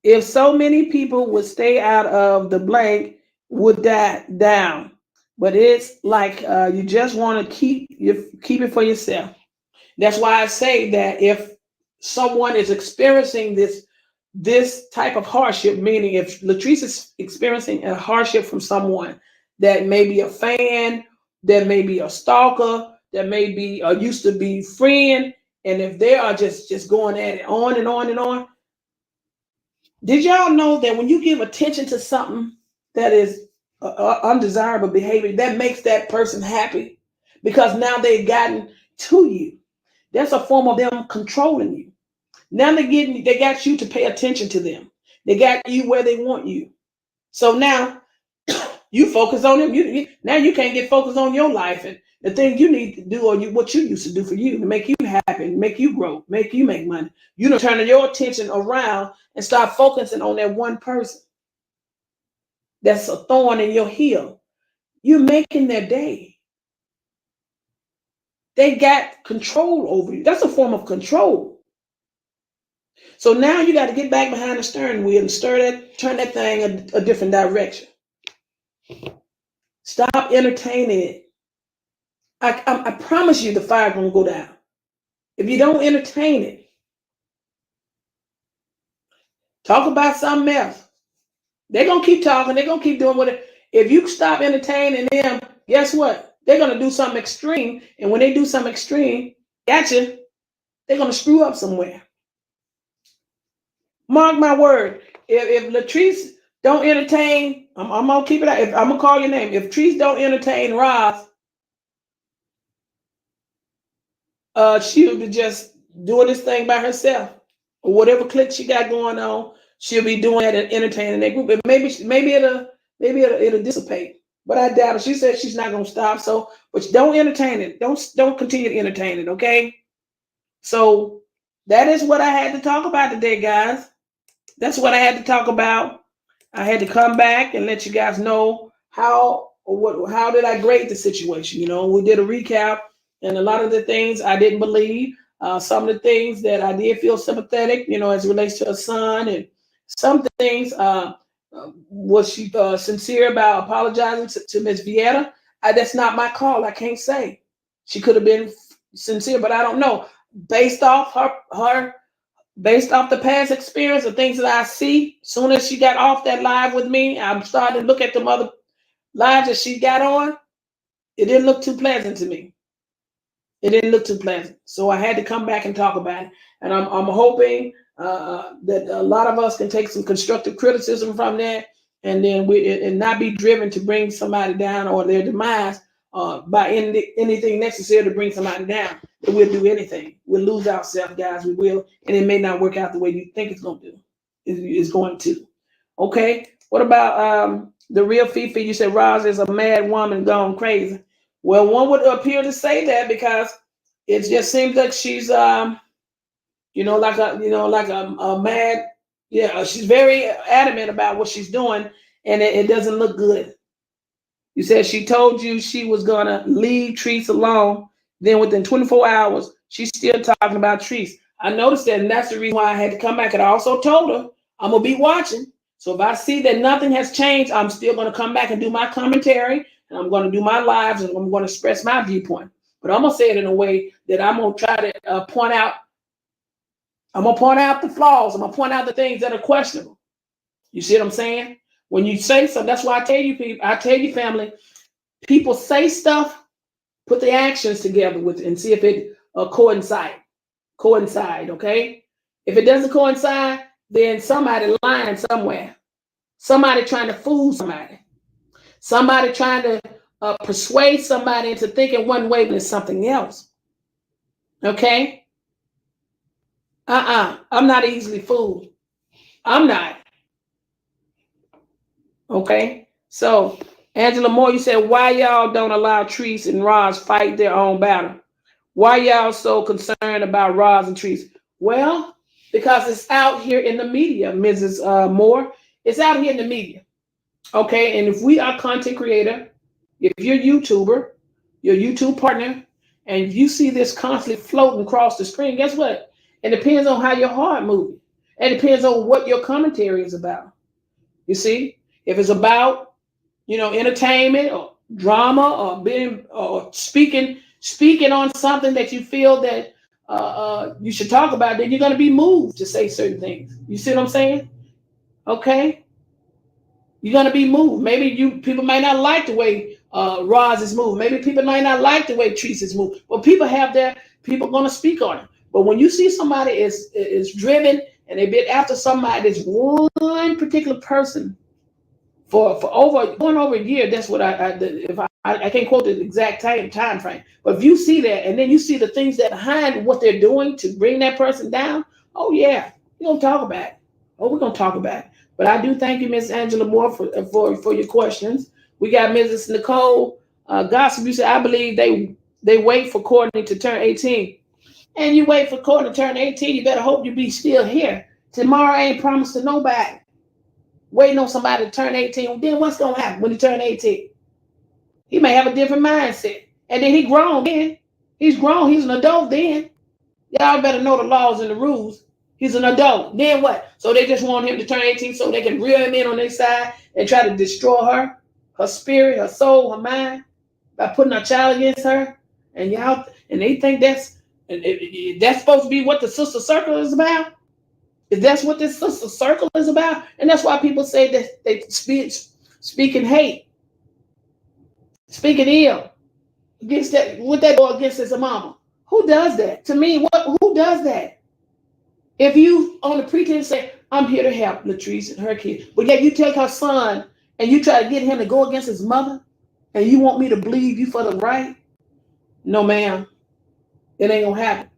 If so many people would stay out of the blank, would die down. But it's like you just want to keep it for yourself. That's why I say that if someone is experiencing this type of hardship, meaning if Latrice is experiencing a hardship from someone that may be a fan, that may be a stalker, that may be used to be friend, and if they are just going at it on and on and on. Did y'all know that when you give attention to something that is undesirable behavior, that makes that person happy because now they've gotten to you? That's a form of them controlling you. Now they got you to pay attention to them. They got you where they want you. So now you focus on them. Now you can't get focused on your life and the things you need to do or what you used to do for you to make you happy, make you grow, make you make money. You don't turn your attention around and start focusing on that one person that's a thorn in your heel. You're making their day. They got control over you. That's a form of control. So now you got to get back behind the steering wheel and turn that thing a different direction. Stop entertaining it. I promise you the fire gonna go down. If you don't entertain it, talk about something else. They're gonna keep talking, they're gonna keep doing what it. If you stop entertaining them, guess what? They're gonna do something extreme. And when they do something extreme, gotcha, they're gonna screw up somewhere. Mark my word. If Latrice don't entertain, I'm gonna keep it out. I'm gonna call your name. If Latrice don't entertain Ros, she'll be just doing this thing by herself, or whatever clique she got going on. She'll be doing that and entertaining that group. And maybe it'll dissipate. But I doubt it. She said she's not gonna stop. So, but don't entertain it. Don't continue to entertain it. Okay. So that is what I had to talk about today, guys. That's what I had to talk about. I had to come back and let you guys know how did I grade the situation. You know, we did a recap, and a lot of the things I didn't believe. Some of the things that I did feel sympathetic, you know, as it relates to her son, and some things was she sincere about apologizing to Miss VeEtta? That's not my call. I can't say. She could have been sincere, but I don't know. Based off based off the past experience, the things that I see, as soon as she got off that live with me, I'm starting to look at the other lives that she got on. It didn't look too pleasant to me. It didn't look too pleasant. So I had to come back and talk about it. And I'm hoping that a lot of us can take some constructive criticism from that, and then and not be driven to bring somebody down or their demise by anything necessary to bring somebody down. We'll do anything. We'll lose ourselves, guys. We will, and it may not work out the way you think it's going to do. It's going to. Okay. What about the real Fifi? You said Ros is a mad woman gone crazy. Well, one would appear to say that because it just seems like she's like a mad. Yeah, she's very adamant about what she's doing, and it doesn't look good. You said she told you she was gonna leave Treese alone. Then within 24 hours, she's still talking about Treese. I noticed that, and that's the reason why I had to come back. And I also told her I'm gonna be watching. So if I see that nothing has changed, I'm still gonna come back and do my commentary, and I'm gonna do my lives, and I'm gonna express my viewpoint. But I'm gonna say it in a way that I'm gonna try to point out. I'm gonna point out the flaws. I'm gonna point out the things that are questionable. You see what I'm saying? When you say something, that's why I tell you, people. I tell you, family. People say stuff. Put the actions together with it and see if it coincide. Okay? If it doesn't coincide, then somebody lying somewhere. Somebody trying to fool somebody. Somebody trying to persuade somebody into thinking one way when it's something else. Okay? I'm not easily fooled. I'm not. Okay? So, Angela Moore, you said, why y'all don't allow Treese and Ros fight their own battle? Why y'all so concerned about Ros and Treese? Well, because it's out here in the media, Mrs. Moore. It's out here in the media. Okay, and if we are content creator, if you're a YouTuber, your YouTube partner, and if you see this constantly floating across the screen, guess what? It depends on how your heart moves. It depends on what your commentary is about. You see, if it's about, entertainment or drama or being or speaking on something that you feel that you should talk about, then you're going to be moved to say certain things. You see what I'm saying? Okay. You're going to be moved. Maybe people might not like the way Ros is moved. Maybe people might not like the way Treese is moved. But people going to speak on it. But when you see somebody is driven and they've been after somebody, that's one particular person for going over a year, that's what I can't quote the exact time frame. But if you see that, and then you see the things that behind what they're doing to bring that person down, oh yeah, we're gonna talk about it. We're gonna talk about it. But I do thank you, Miss Angela Moore, for your questions. We got Mrs. Nicole Gossip. You said, I believe they wait for Courtney to turn 18. and you wait for court to turn 18, you better hope you be still here. Tomorrow ain't promised to nobody. Waiting on somebody to turn 18. Then what's going to happen when he turn 18? He may have a different mindset. And then he grown then. He's grown. He's an adult then. Y'all better know the laws and the rules. He's an adult. Then what? So they just want him to turn 18 so they can reel him in on their side and try to destroy her spirit, her soul, her mind, by putting a child against her. And y'all, and they think that's supposed to be what the sister circle is about. If that's what this sister circle is about, and that's why people say that they speaking hate, speaking ill against that, what that go against his mama. Who does that? To me, who does that? If you on the pretense say, I'm here to help Latrice and her kid, but yet you take her son and you try to get him to go against his mother, and you want me to believe you for the right? No, ma'am. It ain't gonna happen.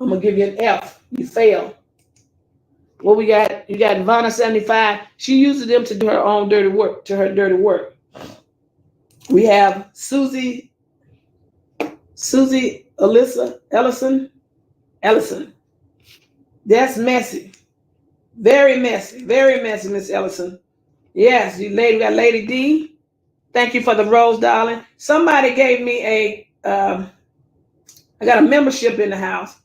I'm gonna give you an F. You fail. What we got? You got Vanna 75. She uses them to do her own dirty work, to her dirty work. We have Susie Ellison. That's messy. Very messy. Very messy, Miss Ellison. Yes, you lady, we got Lady D. Thank you for the rose, darling. Somebody gave me I got a membership in the house.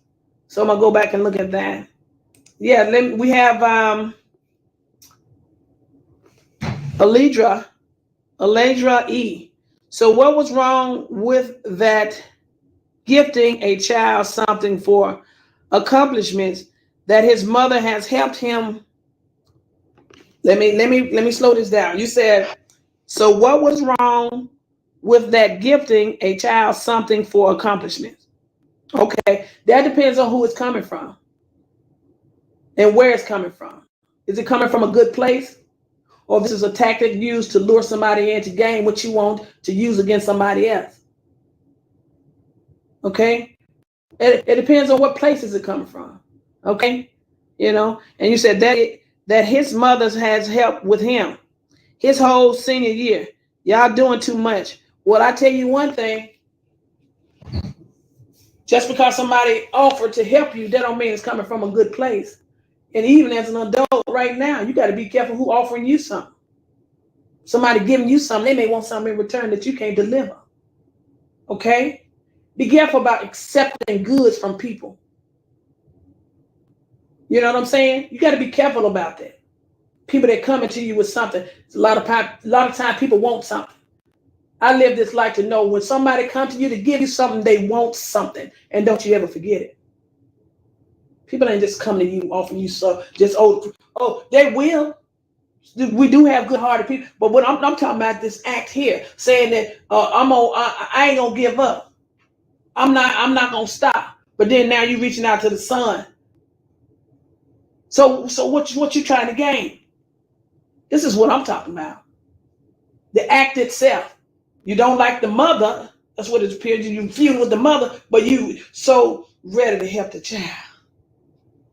So I'm gonna go back and look at that. Yeah, we have Alidra E. So what was wrong with that gifting a child something for accomplishments that his mother has helped him? Let me slow this down. You said, so what was wrong with that gifting a child something for accomplishments? Okay, that depends on who it's coming from and where it's coming from. Is it coming from a good place? Or this is a tactic used to lure somebody in to gain what you want to use against somebody else? Okay? It depends on what place is it coming from. Okay? You know, and you said that his mother has helped with him his whole senior year. Y'all doing too much. Well, I tell you one thing. Just because somebody offered to help you, that don't mean it's coming from a good place. And even as an adult right now, you got to be careful who offering you something. Somebody giving you something, they may want something in return that you can't deliver. Okay? Be careful about accepting goods from people. You know what I'm saying? You got to be careful about that. People that coming to you with something. A lot of time people want something. I live this life to know when somebody comes to you to give you something, they want something. And don't you ever forget it. People ain't just coming to you offering you so just they will. We do have good-hearted people, but what I'm talking about this act here, saying that I ain't gonna give up. I'm not gonna stop. But then now you're reaching out to the son. So what you trying to gain? This is what I'm talking about. The act itself. You don't like the mother. That's what it appears. You feud with the mother, but you so ready to help the child.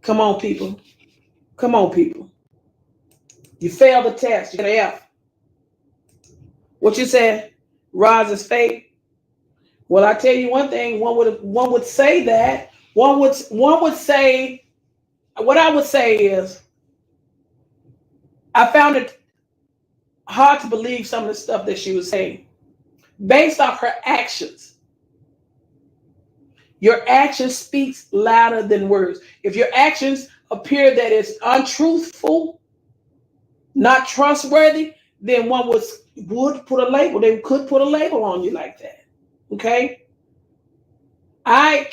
Come on, people. Come on, people. You failed the test. You got an F. What you said? Rise is fate. Well, I tell you one thing. One would say that. One would say. What I would say is, I found it hard to believe some of the stuff that she was saying, based off her actions. Your actions speaks louder than words. If your actions appear that it's untruthful, not trustworthy, then one would put a label. They could put a label on you like that. Okay? I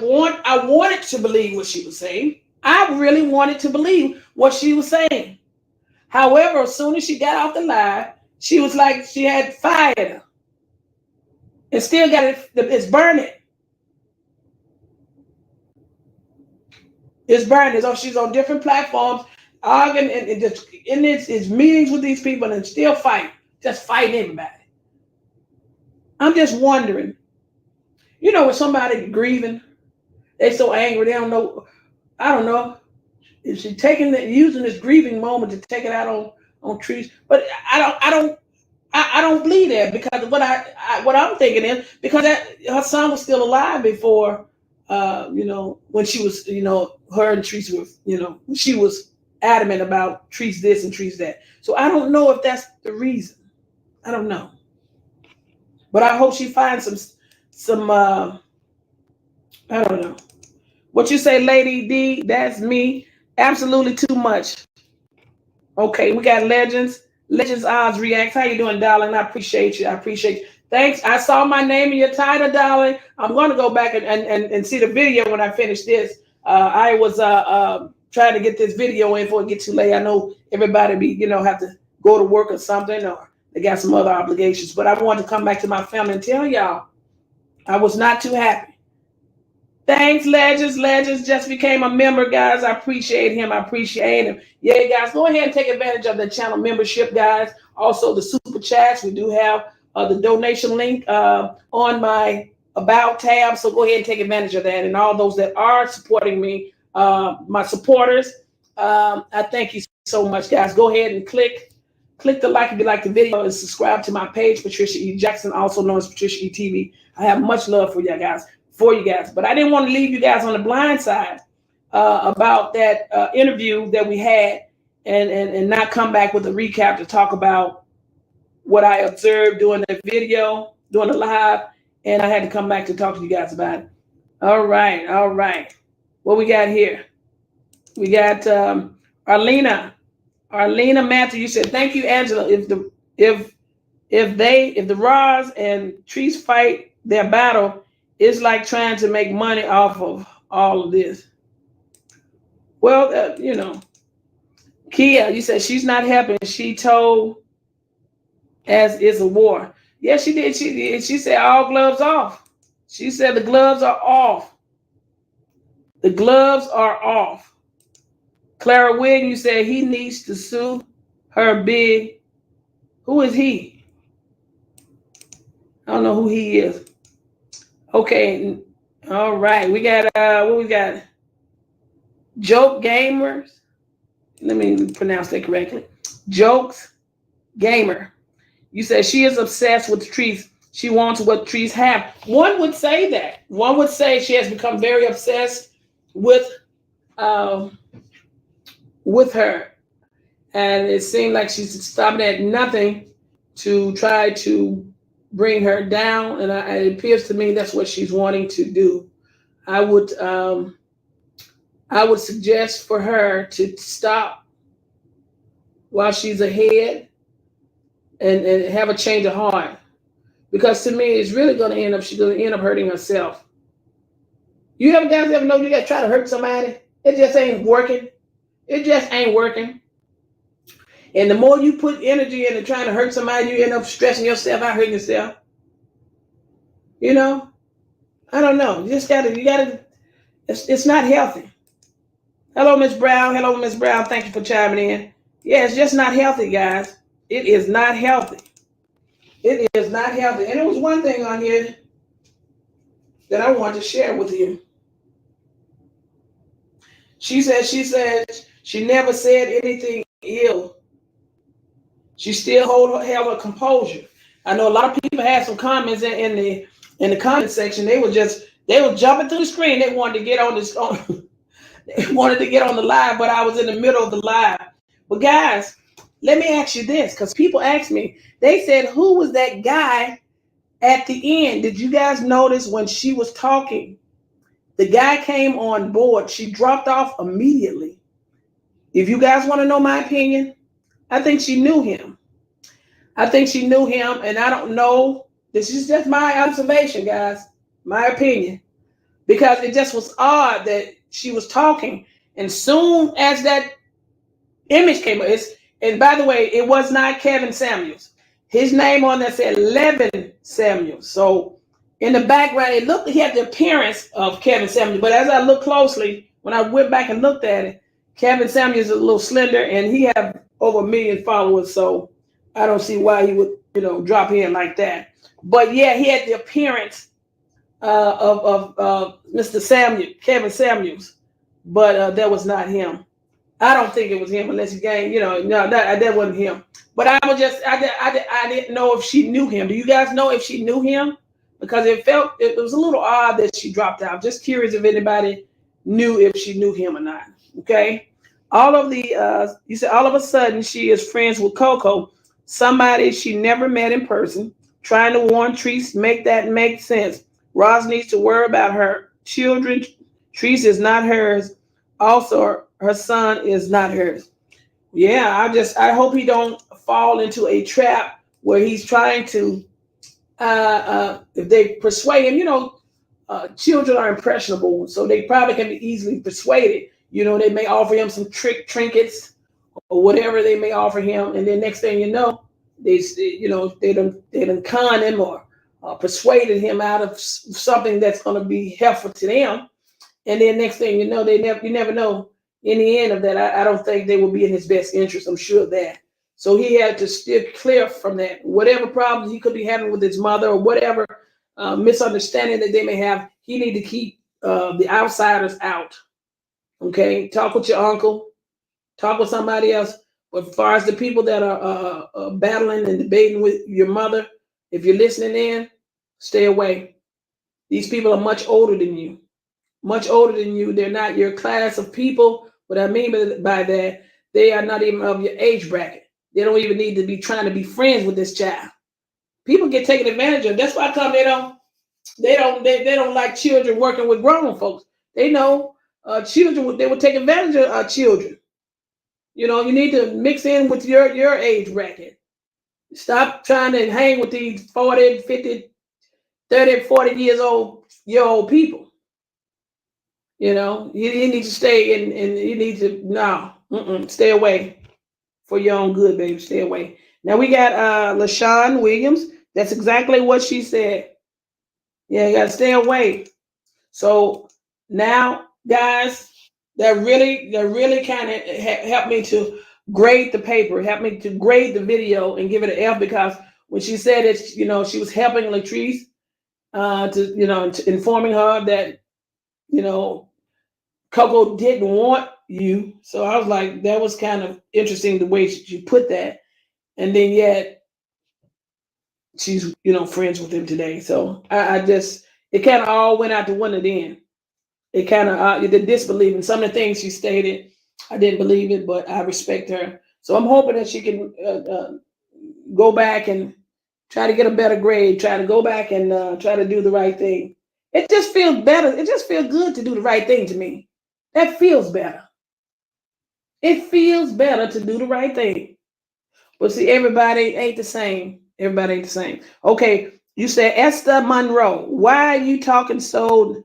wanted to believe what she was saying. I really wanted to believe what she was saying. However, as soon as she got off the live, she was like she had fire. And still got it's burning. It's burning. So she's on different platforms, arguing and just in its meetings with these people and still fighting. Just fighting everybody. I'm just wondering, you know, when somebody grieving, they so angry, they don't know, I don't know, is she using this grieving moment to take it out on trees? But I don't believe that, because what I'm thinking is because her son was still alive before you know, when she was, you know, her and Treese were, you know, she was adamant about Treese this and Treese that. So I don't know if that's the reason. I don't know. But I hope she finds some I don't know. What you say, Lady D? That's me. Absolutely too much. Okay, we got Legends. Legends Oz reacts. How you doing, darling? I appreciate you. I appreciate you. Thanks. I saw my name in your title, darling. I'm going to go back and see the video when I finish this. I was trying to get this video in before it gets too late. I know everybody be, you know, have to go to work or something, or they got some other obligations. But I wanted to come back to my family and tell y'all I was not too happy. Thanks, Legends. Legends just became a member, guys. I appreciate him. I appreciate him. Yeah, guys, go ahead and take advantage of the channel membership, guys. Also, the super chats. We do have the donation link on my About tab. So go ahead and take advantage of that. And all those that are supporting me, my supporters, I thank you so much, guys. Go ahead and click the like if you like the video, and subscribe to my page, Patricia E. Jackson, also known as PatriciaE-TV. I have much love for you guys. But I didn't want to leave you guys on the blind side about that interview that we had, and not come back with a recap to talk about what I observed during the video, during the live, and I had to come back to talk to you guys about it. All right. What we got here? We got Arlena Matthew. You said, thank you, Angela. If the Ros and Treese fight their battle, it's like trying to make money off of all of this. Well, you know, Kia, you said she's not helping. She told as it's a war. Yes, she did. She said all gloves off. She said the gloves are off. The gloves are off. Clara Wigg, you said he needs to sue her big. Who is he? I don't know who he is. Okay, all right. We got what we got? Joke Gamers. Let me pronounce that correctly. Jokes Gamer. You said she is obsessed with Treese. She wants what Treese have. One would say that. One would say she has become very obsessed with her, and it seemed like she's stopping at nothing to try to bring her down, and it appears to me that's what she's wanting to do. I would suggest for her to stop while she's ahead and have a change of heart, because to me it's really going to end up, she's going to end up hurting herself. You guys ever know you got to try to hurt somebody? It just ain't working. It just ain't working. And the more you put energy into trying to hurt somebody, you end up stressing yourself out, hurting yourself. You know, I don't know. You gotta. It's not healthy. Hello, Miss Brown. Hello, Miss Brown. Thank you for chiming in. Yeah, it's just not healthy, guys. It is not healthy. It is not healthy. And there was one thing on here that I want to share with you. She said she never said anything ill. She still held her composure. I know a lot of people had some comments in the comment section. They were jumping through the screen. They wanted to get on this. They wanted to get on the live, but I was in the middle of the live. But guys, let me ask you this, because people asked me. They said, "Who was that guy at the end?" Did you guys notice when she was talking? The guy came on board. She dropped off immediately. If you guys want to know my opinion, I think she knew him. And I don't know. This is just my observation, guys. My opinion. Because it just was odd that she was talking, and soon as that image came up, and by the way, it was not Kevin Samuels. His name on there said Levin Samuels. So in the background, it looked, he had the appearance of Kevin Samuels, but as I looked closely, when I went back and looked at it, Kevin Samuels is a little slender, and he have over 1 million followers, so I don't see why he would, drop in like that. But yeah, he had the appearance of Mr. Samuel, Kevin Samuels, but that was not him. I don't think it was him unless he gained, no, that wasn't him. But I didn't know if she knew him. Do you guys know if she knew him? because it was a little odd that she dropped out. Just curious if anybody knew if she knew him or not. Okay. You said all of a sudden she is friends with Coco, somebody she never met in person, trying to warn Treese, make that make sense. Roz needs to worry about her children. Treese is not hers. Also, her son is not hers. Yeah, I hope he don't fall into a trap where he's trying to if they persuade him, children are impressionable, so they probably can be easily persuaded. They may offer him some trinkets or whatever they may offer him, and then next thing you know, they done con him or persuaded him out of something that's going to be helpful to them, and then next thing you know, you never know. In the end of that, I don't think they will be in his best interest. I'm sure of that. So he had to steer clear from that. Whatever problems he could be having with his mother or whatever misunderstanding that they may have, he need to keep the outsiders out. Okay, talk with your uncle, talk with somebody else. But as far as the people that are battling and debating with your mother, if you're listening in, stay away. These people are much older than you. Much older than you. They're not your class of people. What I mean by that, they are not even of your age bracket. They don't even need to be trying to be friends with this child. People get taken advantage of. That's why they don't like children working with grown folks. They know children, they will take advantage of children. You need to mix in with your age bracket. Stop trying to hang with these 40, 50, 30, 40 years old people. You need to stay and you need to stay away for your own good, baby. Stay away. Now we got LaShawn Williams. That's exactly what she said. Yeah, you gotta stay away. So now, guys, that really kind of helped me to grade the paper, helped me to grade the video and give it an F, because when she said that, she was helping Latrice to informing her that, Coco didn't want you. So I was like, that was kind of interesting the way she put that. And then yet she's, friends with him today. So I just, it kind of all went out the window then. It kind of, the disbelief in some of the things she stated. I didn't believe it, but I respect her. So I'm hoping that she can go back and try to get a better grade, try to go back and try to do the right thing. It just feels better. It just feels good to do the right thing to me. That feels better. It feels better to do the right thing. But see, everybody ain't the same. Everybody ain't the same. Okay, you said Esther Monroe. Why are you talking so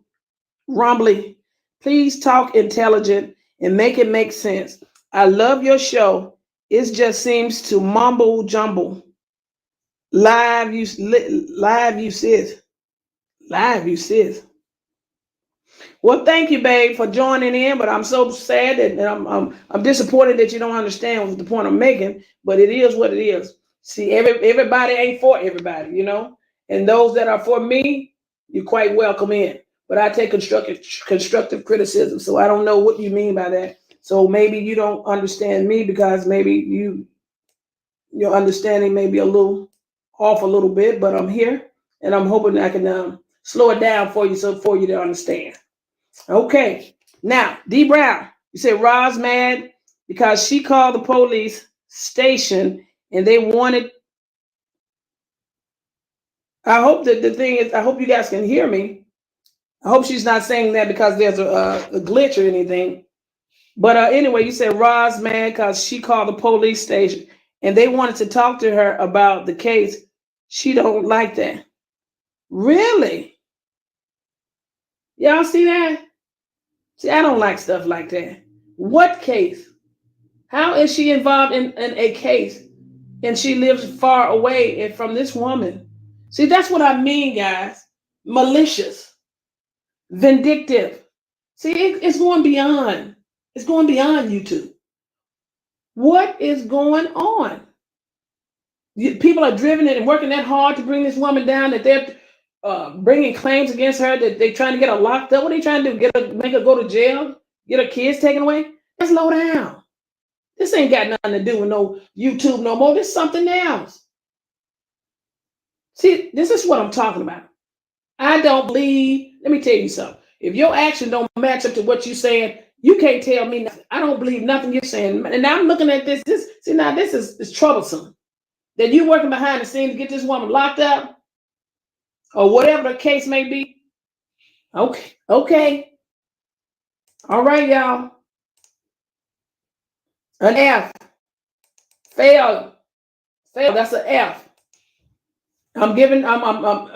rumbly? Please talk intelligent and make it make sense. I love your show. It just seems to mumble jumble. Live, you sis. Live, you sis. Well, thank you, babe, for joining in. But I'm so sad that I'm disappointed that you don't understand what the point I'm making. But it is what it is. See, everybody ain't for everybody, And those that are for me, you're quite welcome in. But I take constructive criticism. So I don't know what you mean by that. So maybe you don't understand me because maybe your understanding may be off a little bit. But I'm here, and I'm hoping I can slow it down for you for you to understand. Okay. Now, D. Brown, you said Roz mad because she called the police station and they wanted. I hope that the thing is, I hope you guys can hear me. I hope she's not saying that because there's a glitch or anything. But anyway, you said Roz mad because she called the police station and they wanted to talk to her about the case. She don't like that. Really? Y'all see that? See, I don't like stuff like that. What case? How is she involved in a case and she lives far away from this woman? See, that's what I mean, guys. Malicious, vindictive. See, it's going beyond. It's going beyond YouTube. What is going on? People are driven and working that hard to bring this woman down, that they're bringing claims against her, that they're trying to get her locked up. What are they trying to do? Make her go to jail? Get her kids taken away? Let's slow down. This ain't got nothing to do with no YouTube no more. This is something else. See, this is what I'm talking about. I don't believe, let me tell you something. If your action don't match up to what you're saying, you can't tell me nothing. I don't believe nothing you're saying. And now I'm looking at this. See, now this is troublesome. That you working behind the scenes to get this woman locked up or whatever the case may be. Okay. Okay. All right, y'all. An F. Failed. Failed. That's an F.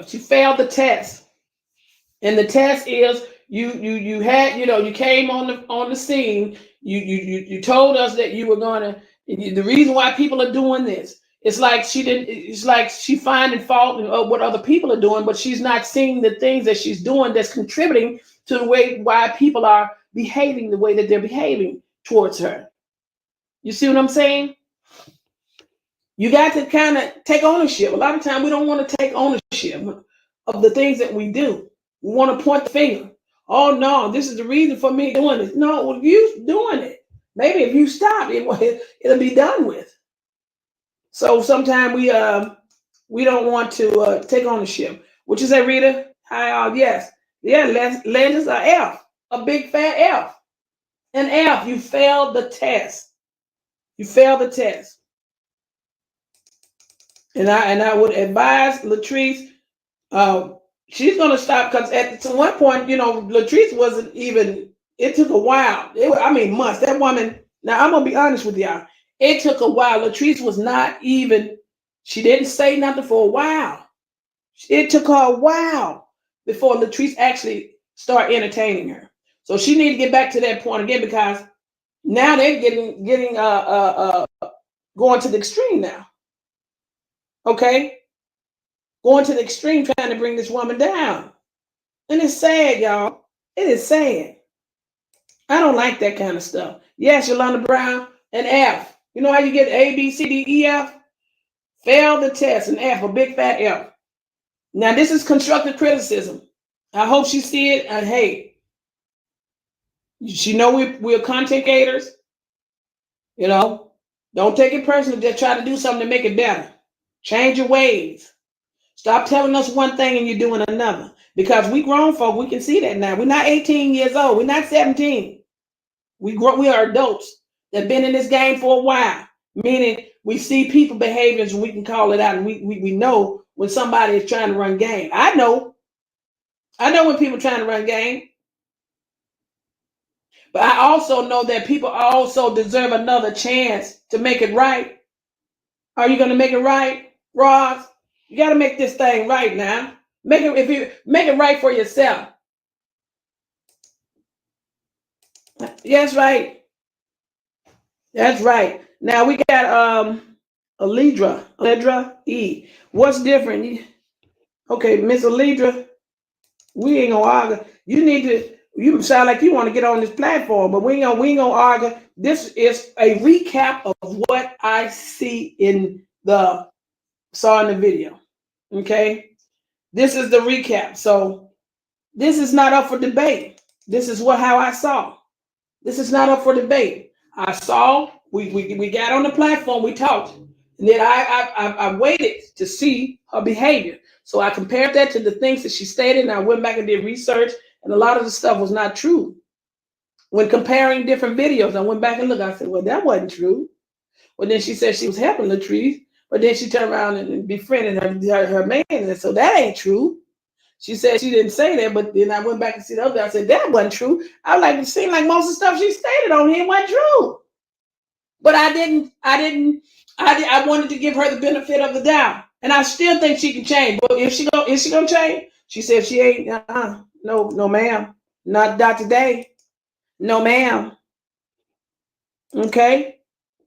She failed the test. And the test is you came on the scene. You told us that you were gonna. The reason why people are doing this, it's like she didn't. It's like she finding fault in what other people are doing, but she's not seeing the things that she's doing that's contributing to the way why people are behaving the way that they're behaving towards her. You see what I'm saying? You got to kind of take ownership. A lot of times we don't want to take ownership of the things that we do. We want to point the finger. Oh no, this is the reason for me doing this. No, well, you doing it. Maybe if you stop, it'll be done with. So sometimes we don't want to take ownership. What you say, Rita? Hi, yes. Yeah, land is a F, a big fat F. An F, you failed the test. You failed the test. And I would advise Latrice, she's gonna stop because at one point, Latrice wasn't even. It took a while. Months. That woman. Now I'm gonna be honest with y'all. It took a while. Latrice was not even. She didn't say nothing for a while. It took her a while before Latrice actually started entertaining her. So she need to get back to that point again because now they're getting going to the extreme now. Okay, going to the extreme, trying to bring this woman down. And it's sad, y'all. It is sad. I don't like that kind of stuff. Yes, Yolanda Brown, an F. You know how you get A, B, C, D, E, F? Fail the test, an F, a big fat F. Now, this is constructive criticism. I hope she see it. And hey, she know we're content creators. Don't take it personally. Just try to do something to make it better. Change your ways. Stop telling us one thing and you're doing another. Because we grown folk, we can see that now. We're not 18 years old. We're not 17. We are adults that have been in this game for a while. Meaning we see people behaviors and we can call it out. And we know when somebody is trying to run game. I know when people are trying to run game. But I also know that people also deserve another chance to make it right. Are you going to make it right, Ross? You got to make this thing right now. Make it right for yourself. Yes, right. That's right. Now we got Alidra E. What's different? Okay, Miss Alidra, we ain't gonna argue. You sound like you want to get on this platform, but we ain't gonna argue. This is a recap of what I see saw in the video. Okay. This is the recap. So this is not up for debate. This is how I saw. This is not up for debate. I saw, we got on the platform, we talked, and then I waited to see her behavior. So I compared that to the things that she stated, and I went back and did research, and a lot of the stuff was not true. When comparing different videos, I went back and looked, I said, well, that wasn't true. Well, then she said she was helping Latrice, but then she turned around and befriended her man, and so that ain't true. She said she didn't say that, but then I went back and see the other. I said that wasn't true. I was like, it seemed like most of the stuff she stated on here wasn't true. But I wanted to give her the benefit of the doubt, and I still think she can change. But is she gonna change? She said she ain't. No, ma'am, not today. No, ma'am. Okay,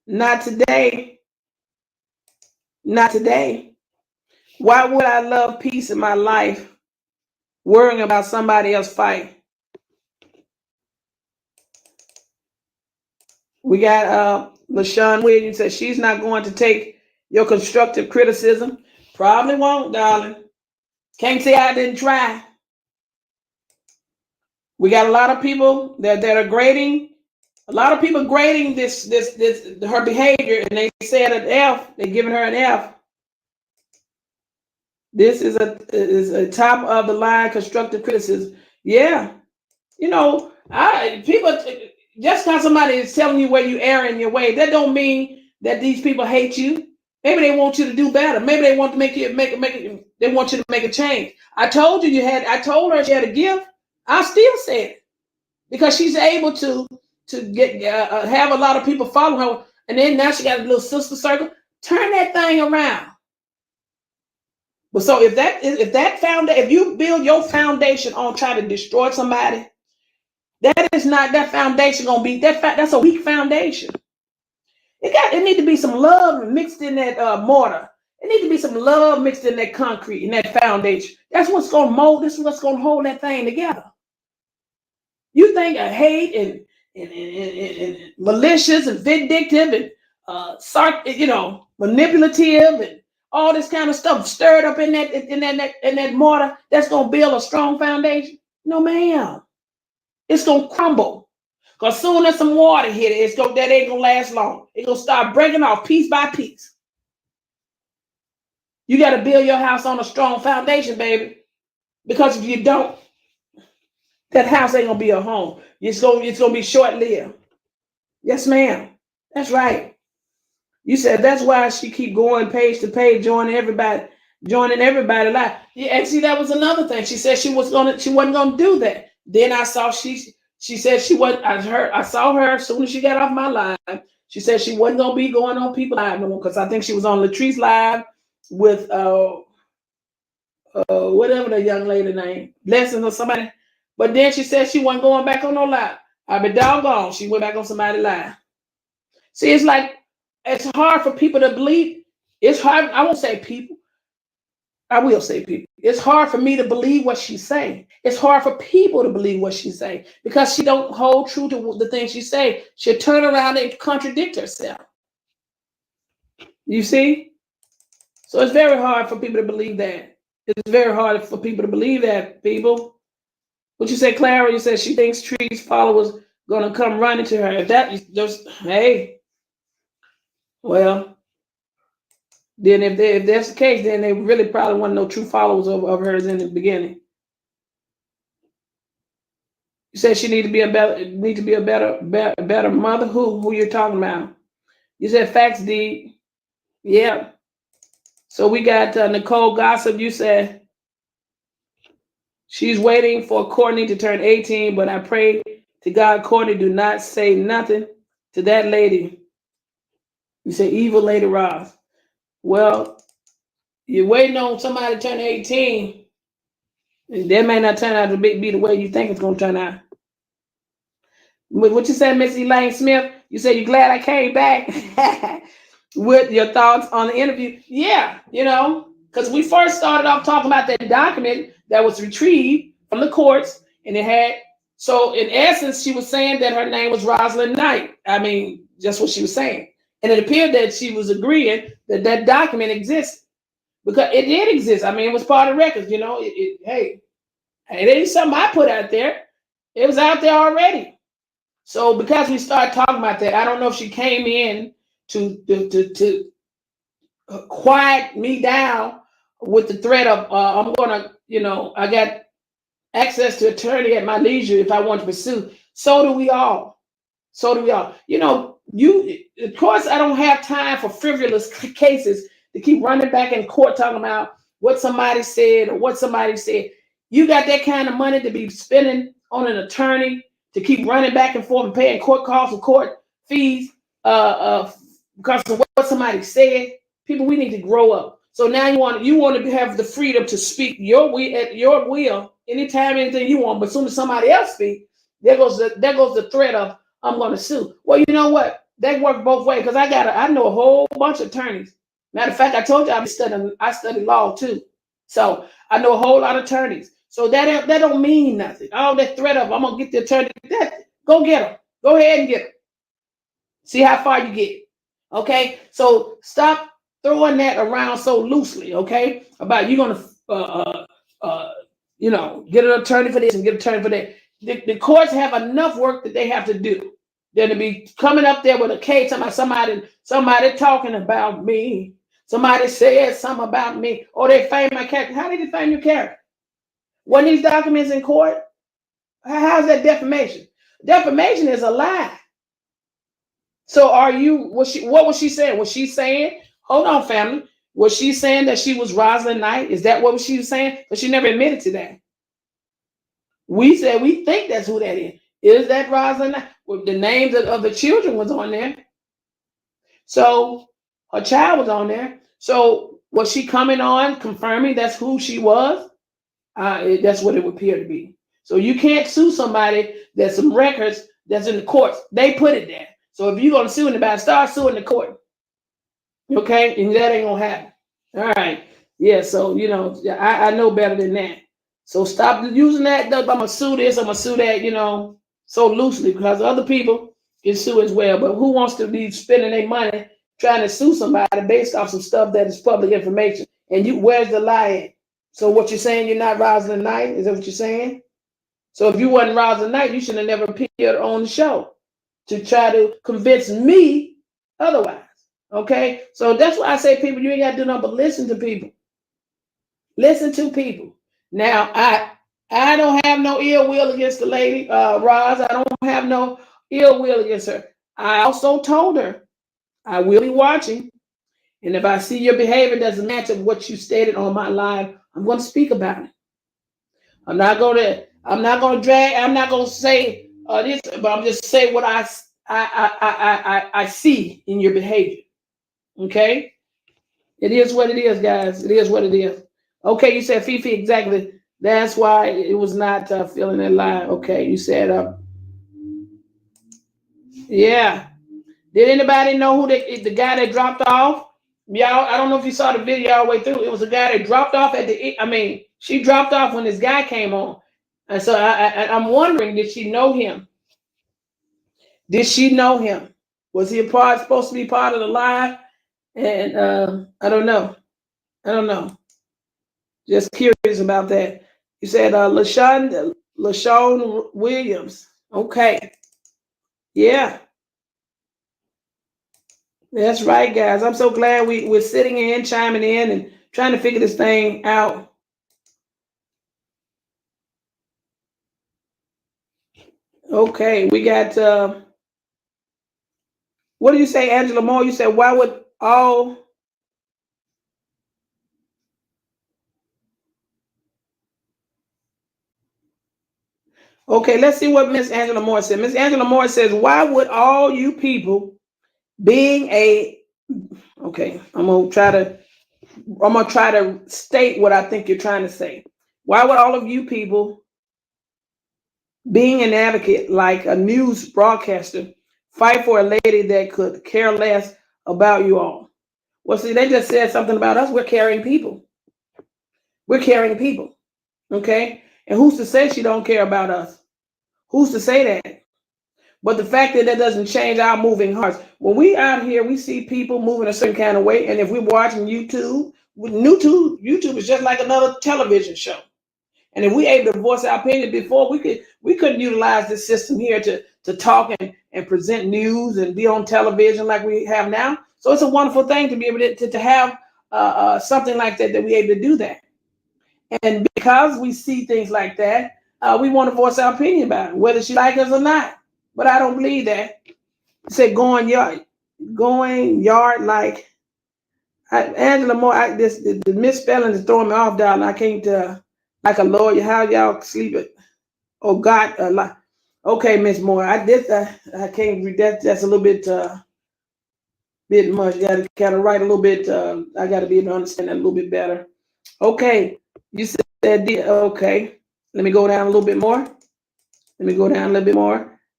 not today. Not today. Why would I love peace in my life, worrying about somebody else fight? We got LaShawn Williams says she's not going to take your constructive criticism. Probably won't, darling. Can't say I didn't try. We got a lot of people that are grading. A lot of people grading this her behavior, and they said an F. They're giving her an F. This is a top of the line constructive criticism. Yeah, you know, I people just because somebody is telling you where you err in your way, that don't mean that these people hate you. Maybe they want you to do better. Maybe they want to they want you to make a change. I told you I told her she had a gift. I still said it because she's able to get have a lot of people follow her, and then now she got a little sister circle. Turn that thing around. But so if you build your foundation on trying to destroy somebody, that foundation gonna be that's a weak foundation. It need to be some love mixed in that mortar. It needs to be some love mixed in that concrete, in that foundation. That's what's gonna mold. This is what's gonna hold that thing together. You think a hate and malicious and vindictive and manipulative and all this kind of stuff stirred up in that mortar that's gonna build a strong foundation? No, ma'am. It's gonna crumble. Because soon as some water hit it, that ain't gonna last long. It's gonna start breaking off piece by piece. You gotta build your house on a strong foundation, baby. Because if you don't, that house ain't gonna be a home. It's gonna be short-lived. Yes, ma'am. That's right. You said that's why she keep going page to page, joining everybody live. Yeah, and see, that was another thing. She said she wasn't gonna do that. Then I saw she said she wasn't. I saw her as soon as she got off my live. She said she wasn't gonna be going on people live no more because I think she was on Latrice live with whatever the young lady name, Blessings or somebody. But then she said she wasn't going back on no live. I be doggone, she went back on somebody live. See, it's hard for people to believe. It's hard. I won't say people. I will say people. It's hard for me to believe what she's saying. It's hard for people to believe what she's saying because she don't hold true to the things she say. She'll turn around and contradict herself. You see? So it's very hard for people to believe that. It's very hard for people to believe that, people. What you say, Clara? You said she thinks Tree's followers gonna come running to her. If that just well, then if that's the case, then they really probably want no true followers of hers in the beginning. You said she need to be a better mother. Who you're talking about? You said facts, D. Yeah. So we got Nicole Gossip. You said she's waiting for Courtney to turn 18, but I pray to God, Courtney, do not say nothing to that lady. You say evil Lady Ross. Well, you're waiting on somebody to turn 18. That may not turn out to be the way you think it's going to turn out. What you said, Miss Elaine Smith? You said you're glad I came back with your thoughts on the interview. Yeah, because we first started off talking about that document that was retrieved from the courts, and so in essence, she was saying that her name was Rosalind Knight. I mean, just what she was saying. And it appeared that she was agreeing that document existed. Because it did exist. I mean, it was part of the records, hey, it ain't something I put out there. It was out there already. So because we started talking about that, I don't know if she came in to quiet me down with the threat of I'm gonna, I got access to attorney at my leisure if I want to pursue. So do we all. Of course, I don't have time for frivolous cases to keep running back in court talking about what somebody said or what somebody said. You got that kind of money to be spending on an attorney to keep running back and forth and paying court costs and court fees because of what somebody said. People, we need to grow up. So now you want to have the freedom to speak your way at your will, anytime, anything you want. But as soon as somebody else speaks, there goes the threat of I'm going to sue. Well, you know what? That works both ways because I know a whole bunch of attorneys. Matter of fact, I told you I studied law too, so I know a whole lot of attorneys. So that don't mean nothing. All that threat of I'm gonna get the attorney. Go get them. Go ahead and get them. See how far you get. Okay. So stop throwing that around so loosely. Okay. About you're gonna get an attorney for this and get an attorney for that. The courts have enough work that they have to do. They're to be coming up there with a case about somebody talking about me. Somebody said something about me, or they fame my character. How did they fame your character? When these documents in court, how's that defamation? Defamation is a lie. So are you, what was she saying? Was she saying, hold on, family, was she saying that she was Rosalind Knight? Is that what she was saying? But she never admitted to that. We said we think that's who that is. Is that Rosalind Knight? Well, the names of the children was on there. So her child was on there. So was she coming on confirming that's who she was? That's what it would appear to be. So you can't sue somebody that's some records that's in the courts. They put it there. So if you're going to sue anybody, start suing the court. Okay? And that ain't going to happen. All right. Yeah, so, you know, I know better than that. So stop using that. I'm going to sue this, I'm going to sue that, you know, so loosely, because other people can sue as well. But who wants to be spending their money trying to sue somebody based off some stuff that is public information? And where's the lie at? So what you're saying, you're not Rosalind Knight? Is that what you're saying? So if you wasn't Rosalind Knight, you should have never appeared on the show to try to convince me otherwise. Okay? So that's why I say, people, you ain't got to do nothing but listen to people. Listen to people. Now, I don't have no ill will against the lady, Roz. I don't have no ill will against her. I also told her I will be watching. And if I see your behavior doesn't match up what you stated on my live, I'm going to speak about it. I'm not going to drag. I'm not going to say this, but I'm just say what I see in your behavior. Okay? It is what it is, guys. It is what it is. Okay, you said Fifi, exactly. That's why it was not feeling that lie. Okay, you said, yeah. Did anybody know who the guy that dropped off? Y'all, I don't know if you saw the video all the way through. It was a guy that dropped off she dropped off when this guy came on. And so I'm wondering, did she know him? Did she know him? Was he supposed to be part of the live? And I don't know. I don't know. Just curious about that. You said LaShawn Williams. Okay. Yeah. That's right, guys. I'm so glad we're sitting in, chiming in, and trying to figure this thing out. Okay, we got, what do you say, Angela Moore? You said, why would all... Okay, let's see what Miss Angela Moore said. Miss Angela Moore says, why would all you people being a... Okay, I'm gonna try to state what I think you're trying to say. Why would all of you people being an advocate like a news broadcaster fight for a lady that could care less about you all? Well, see, they just said something about us. We're caring people. We're caring people. Okay? And who's to say she don't care about us? Who's to say that? But the fact that doesn't change our moving hearts. When we out here, we see people moving a certain kind of way. And if we're watching YouTube is just like another television show. And if we able to voice our opinion before, we couldn't utilize this system here to talk and present news and be on television like we have now. So it's a wonderful thing to be able to have something like that we able to do that. And because we see things like that, we want to voice our opinion about it, whether she like us or not. But I don't believe that. You said going yard like Angela Moore. The misspelling is throwing me off, darling. I can't like a lawyer. How y'all sleep it? Oh God, like okay, Miss Moore. I can't read that. That's a little bit much. You got to kind of write a little bit. I got to be able to understand that a little bit better. Okay, you said okay. Let me go down a little bit more.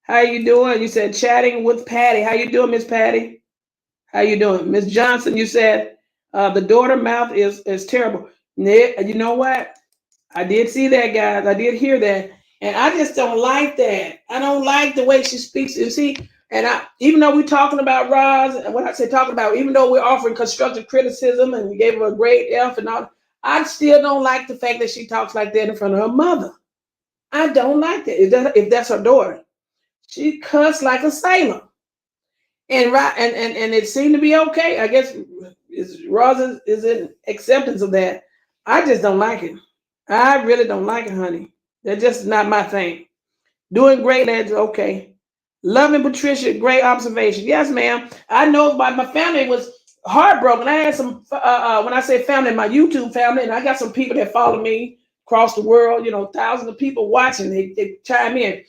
How you doing? You said chatting with Patty. How you doing, Miss Patty? How you doing? Miss Johnson, you said the daughter mouth is terrible. You know what? I did see that, guys. I did hear that. And I just don't like that. I don't like the way she speaks. You see, and even though we're talking about Roz, and when I say talking about, even though we're offering constructive criticism and we gave her a grade F and all, I still don't like the fact that she talks like that in front of her mother. I don't like that. If that's her daughter. She cussed like a sailor. and right, and it seemed to be okay. I guess Roz is in acceptance of that. I just don't like it. I really don't like it, honey. That's just not my thing. Doing great, lads. Okay. Loving Patricia, great observation. Yes, ma'am. I know my family was heartbroken. I had some, when I say family, my YouTube family, and I got some people that follow me across the world, thousands of people watching. They chime in.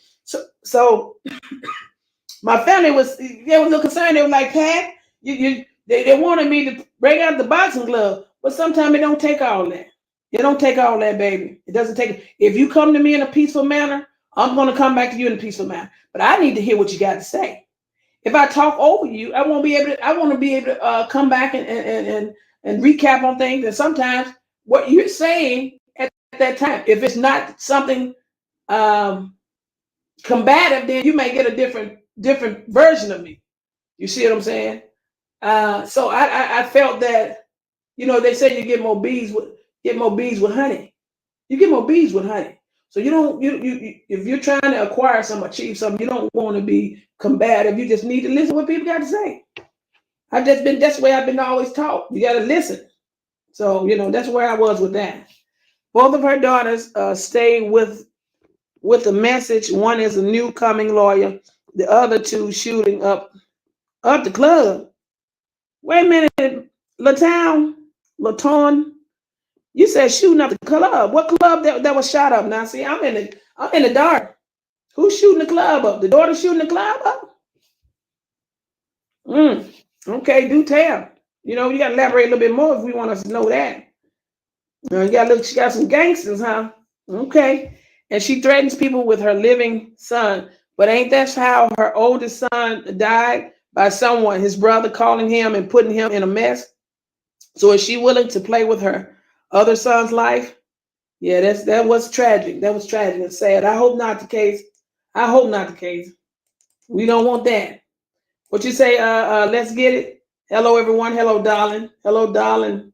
So my family they were a little concerned. They were like, Pat, they wanted me to bring out the boxing glove. But sometimes it don't take all that. It don't take all that, baby. It doesn't take it. If you come to me in a peaceful manner, I'm going to come back to you in a peaceful manner. But I need to hear what you got to say. If I talk over you, I want to be able to come back and recap on things. And sometimes what you're saying at that time, if it's not something combative, then you may get a different version of me. You see what I'm saying? So I felt that, they say you get more bees with honey. You get more bees with honey. So you don't if you're trying to acquire something, achieve something, you don't want to be combative. You just need to listen to what people got to say. That's the way I've been always taught. You got to listen. So that's where I was with that. Both of her daughters stay with the message. One is a new coming lawyer. The other two shooting up the club. Wait a minute, Laton. You said shooting up the club. What club that was shot up? Now, see, I'm in the dark. Who's shooting the club up? The daughter shooting the club up? Okay, do tell. You got to elaborate a little bit more if we want us to know that. She got some gangsters, huh? Okay. And she threatens people with her living son. But ain't that how her oldest son died? By someone, his brother, calling him and putting him in a mess? So is she willing to play with her other son's life? Yeah, that was tragic. That was tragic and sad. I hope not the case. We don't want that. What you say? Let's get it. Hello, everyone. Hello, darling. Hello, darling.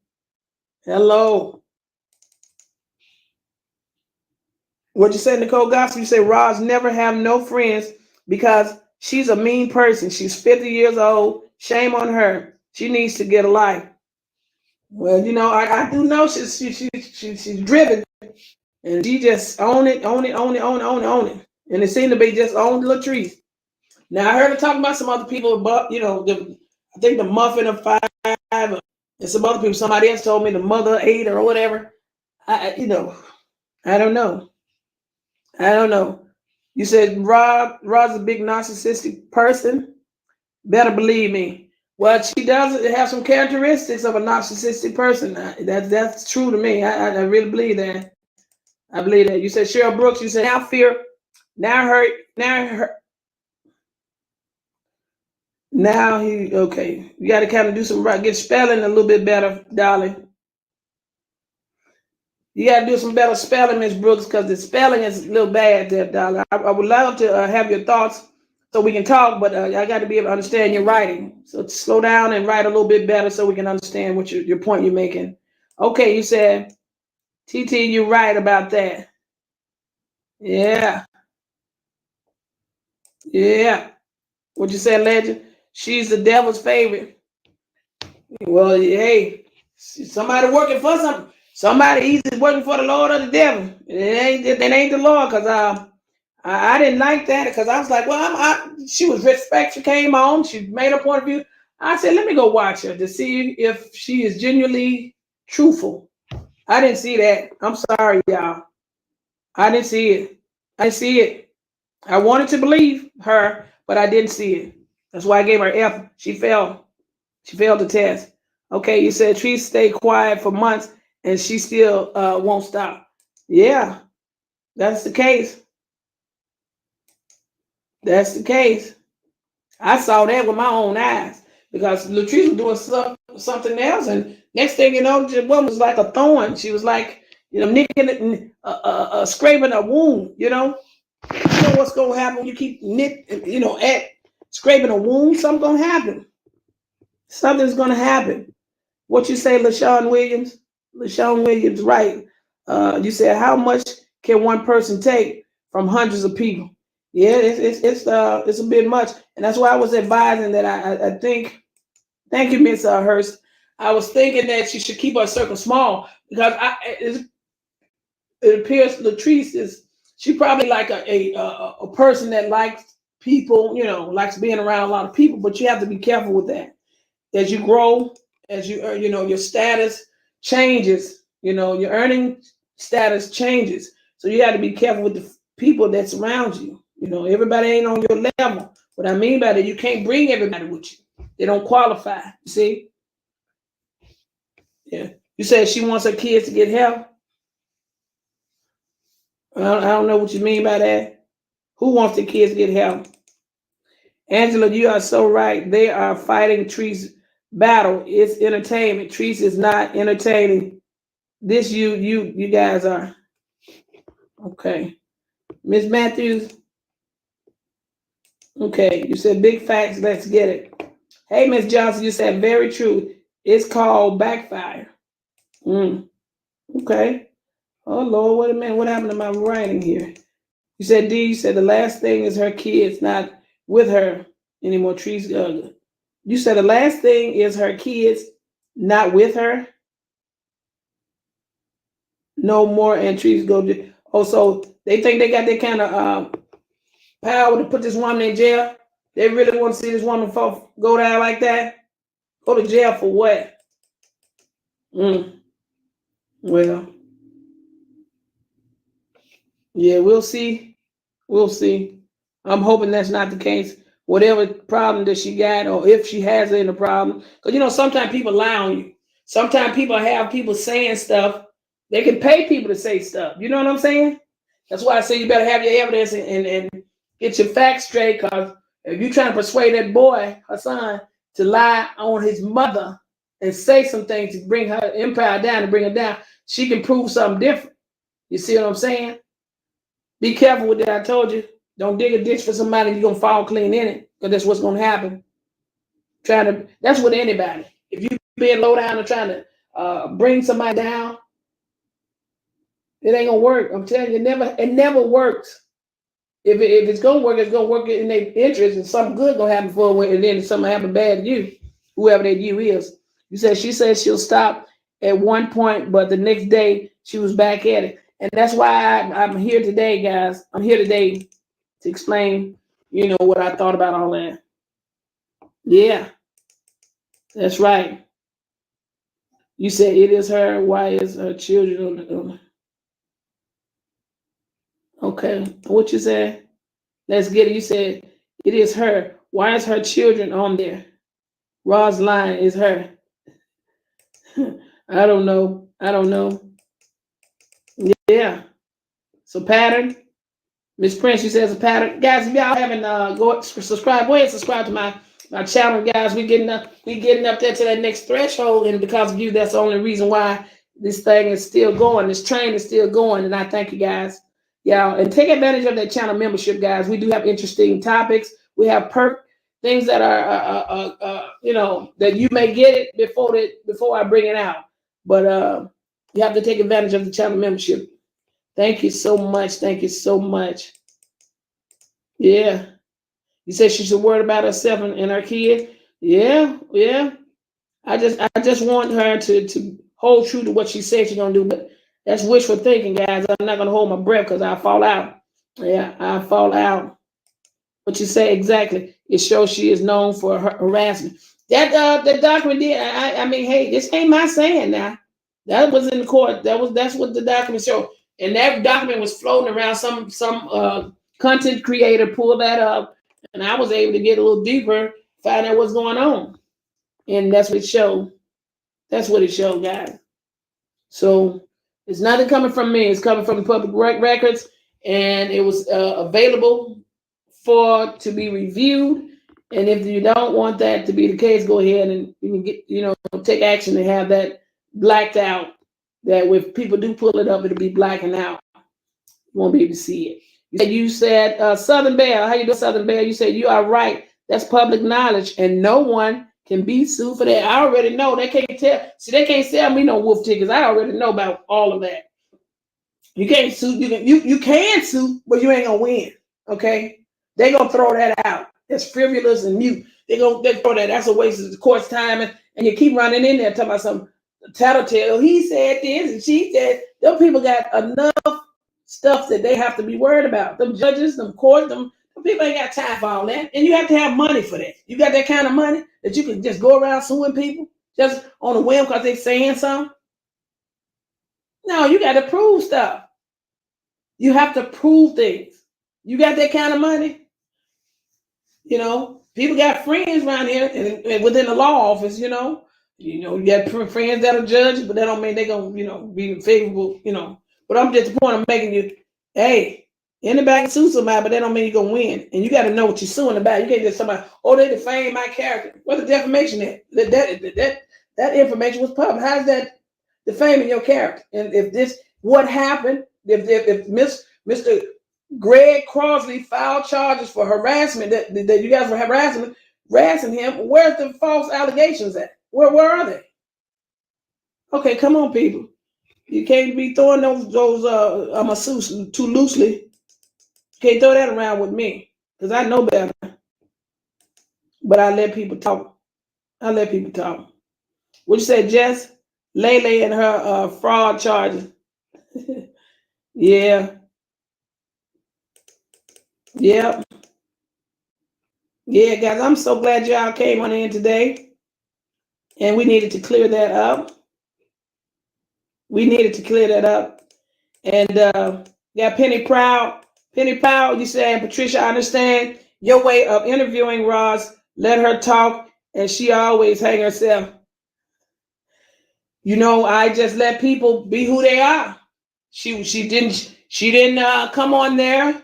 Hello. What you say, Nicole Gospel? You say Roz never have no friends because she's a mean person. She's 50 years old. Shame on her. She needs to get a life. Well, I do know she's driven, and she just own it. And it seemed to be just on Latrice. Now I heard her talking about some other people, but I think the Muffin of 5, and some other people. Somebody else told me the Mother 8 or whatever. I don't know. You said Rod's a big narcissistic person. Better believe me. Well, she does have some characteristics of a narcissistic person. That's true to me. I really believe that. I believe that. You said Cheryl Brooks. You said now fear, now hurt, now he okay. You got to kind of do some right. Get spelling a little bit better, darling. You got to do some better spelling, Miss Brooks, because the spelling is a little bad there, darling. I would love to have your thoughts so we can talk, but I got to be able to understand your writing. So slow down and write a little bit better so we can understand what your point you're making. Okay, you said, TT, you're right about that. Yeah. What you said, Legend? She's the devil's favorite. Well, hey, somebody working for something. Somebody either working for the Lord or the devil. It ain't the Lord, because I didn't like that, because I was like, well, she was respectful. She came on. She made her point of view. I said, let me go watch her to see if she is genuinely truthful. I didn't see that. I'm sorry, y'all. I didn't see it. I wanted to believe her, but I didn't see it. That's why I gave her F. She failed. She failed the test. Okay, you said she stayed quiet for months and she still won't stop. Yeah, that's the case. That's the case. I saw that with my own eyes, because Latrice was doing something else, and next thing you know, the woman was like a thorn. She was like, nicking it, scraping a wound. You know what's gonna happen when you keep scraping a wound? Something's gonna happen. Something's gonna happen. What you say, LaShawn Williams? LaShawn Williams, right? You said, how much can one person take from hundreds of people? Yeah, it's a bit much, and that's why I was advising that I think. Thank you, Miss Hurst. I was thinking that she should keep her circle small because it appears Latrice is she probably like a person that likes people, you know, likes being around a lot of people. But you have to be careful with that as you grow, as you you know, your status changes. You know, your earning status changes, so you have to be careful with the people that surround you. You know, everybody ain't on your level. What I mean by that, you can't bring everybody with you. They don't qualify. You see? Yeah. You said she wants her kids to get help. I don't know what you mean by that. Who wants the kids to get help? Angela, you are so right. They are fighting Tree's battle. It's entertainment. Trees is not entertaining. This you guys are. Okay. Miss Matthews. Okay. You said big facts. Let's get it. Hey, Miss Johnson, you said very true. It's called backfire. Okay. Oh Lord, wait a minute. What happened to my writing here? You said D, you said the last thing is her kids not with her anymore. Trees. You said the last thing is her kids not with her no more, and Trees go. Oh, so they think they got that kind of power to put this woman in jail. They really want to see this woman go down like that. Go to jail for what? Well, yeah, we'll see. We'll see. I'm hoping that's not the case. Whatever problem that she got, or if she has any problem, because you know sometimes people lie on you. Sometimes people have people saying stuff. They can pay people to say stuff. You know what I'm saying? That's why I say you better have your evidence and get your facts straight. Because if you're trying to persuade that boy, her son, to lie on his mother and say some things to bring her empire down, to bring her down, she can prove something different. You see what I'm saying? Be careful with that. I told you. Don't dig a ditch for somebody, you're gonna fall clean in it, because that's what's gonna happen. That's with anybody. If you being low down and trying to bring somebody down, it ain't gonna work. I'm telling you, it never works. If it's gonna work, it's gonna work in their interest, and something good gonna happen for them, and then something happen bad to you, whoever that you is. She said she'll stop at one point, but the next day she was back at it. And that's why I'm here today, guys. I'm here today to explain, you know, what I thought about all that. Yeah, that's right. You said it is her. Why is her children on the okay? What you said? Let's get it. You said it is her. Why is her children on there? Ros line is her. I don't know. I don't know. Yeah. So pattern. Miss Prince, you says a pattern. Guys, if y'all haven't go subscribe, go ahead and subscribe to my channel, guys. We getting up there to that next threshold, and because of you, that's the only reason why this thing is still going. This train is still going, and I thank you guys. Y'all, and take advantage of that channel membership, guys. We do have interesting topics. We have things that are you know, that you may get it before I bring it out. But you have to take advantage of the channel membership. Thank you so much. Thank you so much. Yeah. You said she should worry about herself and her kid. Yeah, yeah. I just want her to hold true to what she said she's gonna do, but that's wishful thinking, guys. I'm not gonna hold my breath because I'll fall out. Yeah, I'll fall out. What you say exactly? It shows she is known for her harassment. That document did. I mean, hey, this ain't my saying now. That was in the court. That's what the document showed. And that document was floating around. Some content creator pulled that up, and I was able to get a little deeper, find out what's going on. And that's what it showed. That's what it showed, guys. So it's nothing coming from me. It's coming from the public records, and it was available to be reviewed. And if you don't want that to be the case, go ahead and you can get, you know, take action and have that blacked out. That if people do pull it up, it'll be blacking out. You won't be able to see it. You said Southern Belle. How you doing, Southern Belle? You said you are right. That's public knowledge, and no one can be sued for that. I already know. They can't tell. See, they can't sell me no wolf tickets. I already know about all of that. You can't sue. You can sue, but you ain't gonna win. Okay. They're gonna throw that out. It's frivolous and mute. They throw that. That's a waste of the court's time, and you keep running in there talking about some tattletale. He said this and she said. Those people got enough stuff that they have to be worried about. Them judges, them courts, them people ain't got time for all that. And you have to have money for that. You got that kind of money that you can just go around suing people just on a whim because they're saying something. No, you got to prove stuff. You have to prove things. You got that kind of money. You know, people got friends around here and within the law office, you know, you got friends that are judges, but that don't mean they're going to, be favorable, But I'm just the point I'm making you, hey, anybody can sue somebody, but that don't mean you're going to win. And you got to know what you're suing about. You can't just somebody, they defamed my character. What's the defamation at? That information was public. How's that defaming your character? And if this, what happened, if Mr. Greg Crosley filed charges for harassment, that you guys were harassing him, where's the false allegations at? Where are they? Okay, come on, people. You can't be throwing those masseuse too loosely. You can't throw that around with me, because I know better. But I let people talk. What you say, Jess? Lele and her fraud charges. Yeah. Yeah. Yeah, guys, I'm so glad y'all came on in today. And we needed to clear that up. And Penny Proud. Penny Proud, you saying, Patricia, I understand your way of interviewing Ros. Let her talk, and she always hang herself. I just let people be who they are. She didn't come on there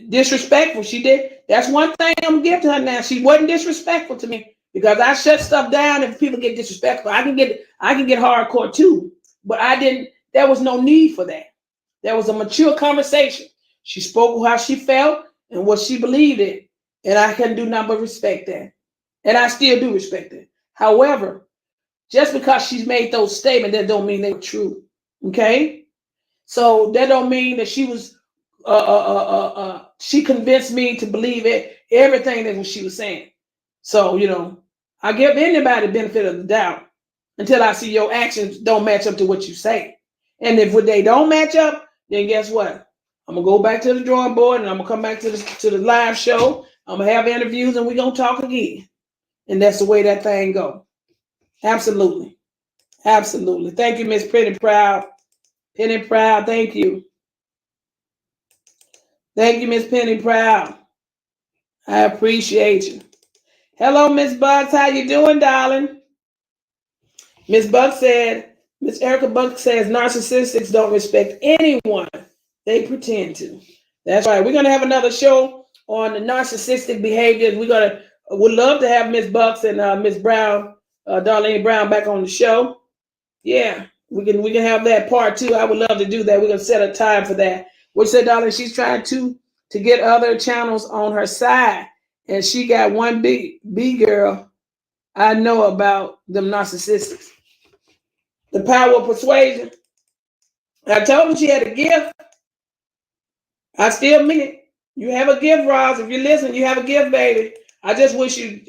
disrespectful. She did. That's one thing I'm gonna give to her now. She wasn't disrespectful to me, because I shut stuff down if people get disrespectful. I can get hardcore too, but I didn't. There was no need for that. There was a mature conversation. She spoke how she felt and what she believed in, and I couldn't do nothing but respect that, and I still do respect it. However, just because she's made those statements, that don't mean they're true. Okay, so that don't mean that she was. She convinced me to believe everything that she was saying. So, I give anybody the benefit of the doubt until I see your actions don't match up to what you say. And if they don't match up, then guess what? I'm gonna go back to the drawing board, and I'm gonna come back to the live show. I'm gonna have interviews, and we're gonna talk again. And that's the way that thing go. Absolutely. Thank you, Miss Penny Proud. Thank you. Thank you, Miss Penny Proud. I appreciate you. Hello, Miss Bucks. How you doing, darling? Miss Erica Bucks says, narcissists don't respect anyone. They pretend to. That's right. We're going to have another show on the narcissistic behaviors. Would love to have Miss Bucks and Miss Brown, Darlene Brown, back on the show. Yeah, we can have that part 2. I would love to do that. We're going to set a time for that. What you said, darling, she's trying to get other channels on her side. And she got one big girl I know about them narcissists. The power of persuasion. I told her she had a gift. I still mean it. You have a gift, Ros. If you listen, you have a gift, baby. I just wish you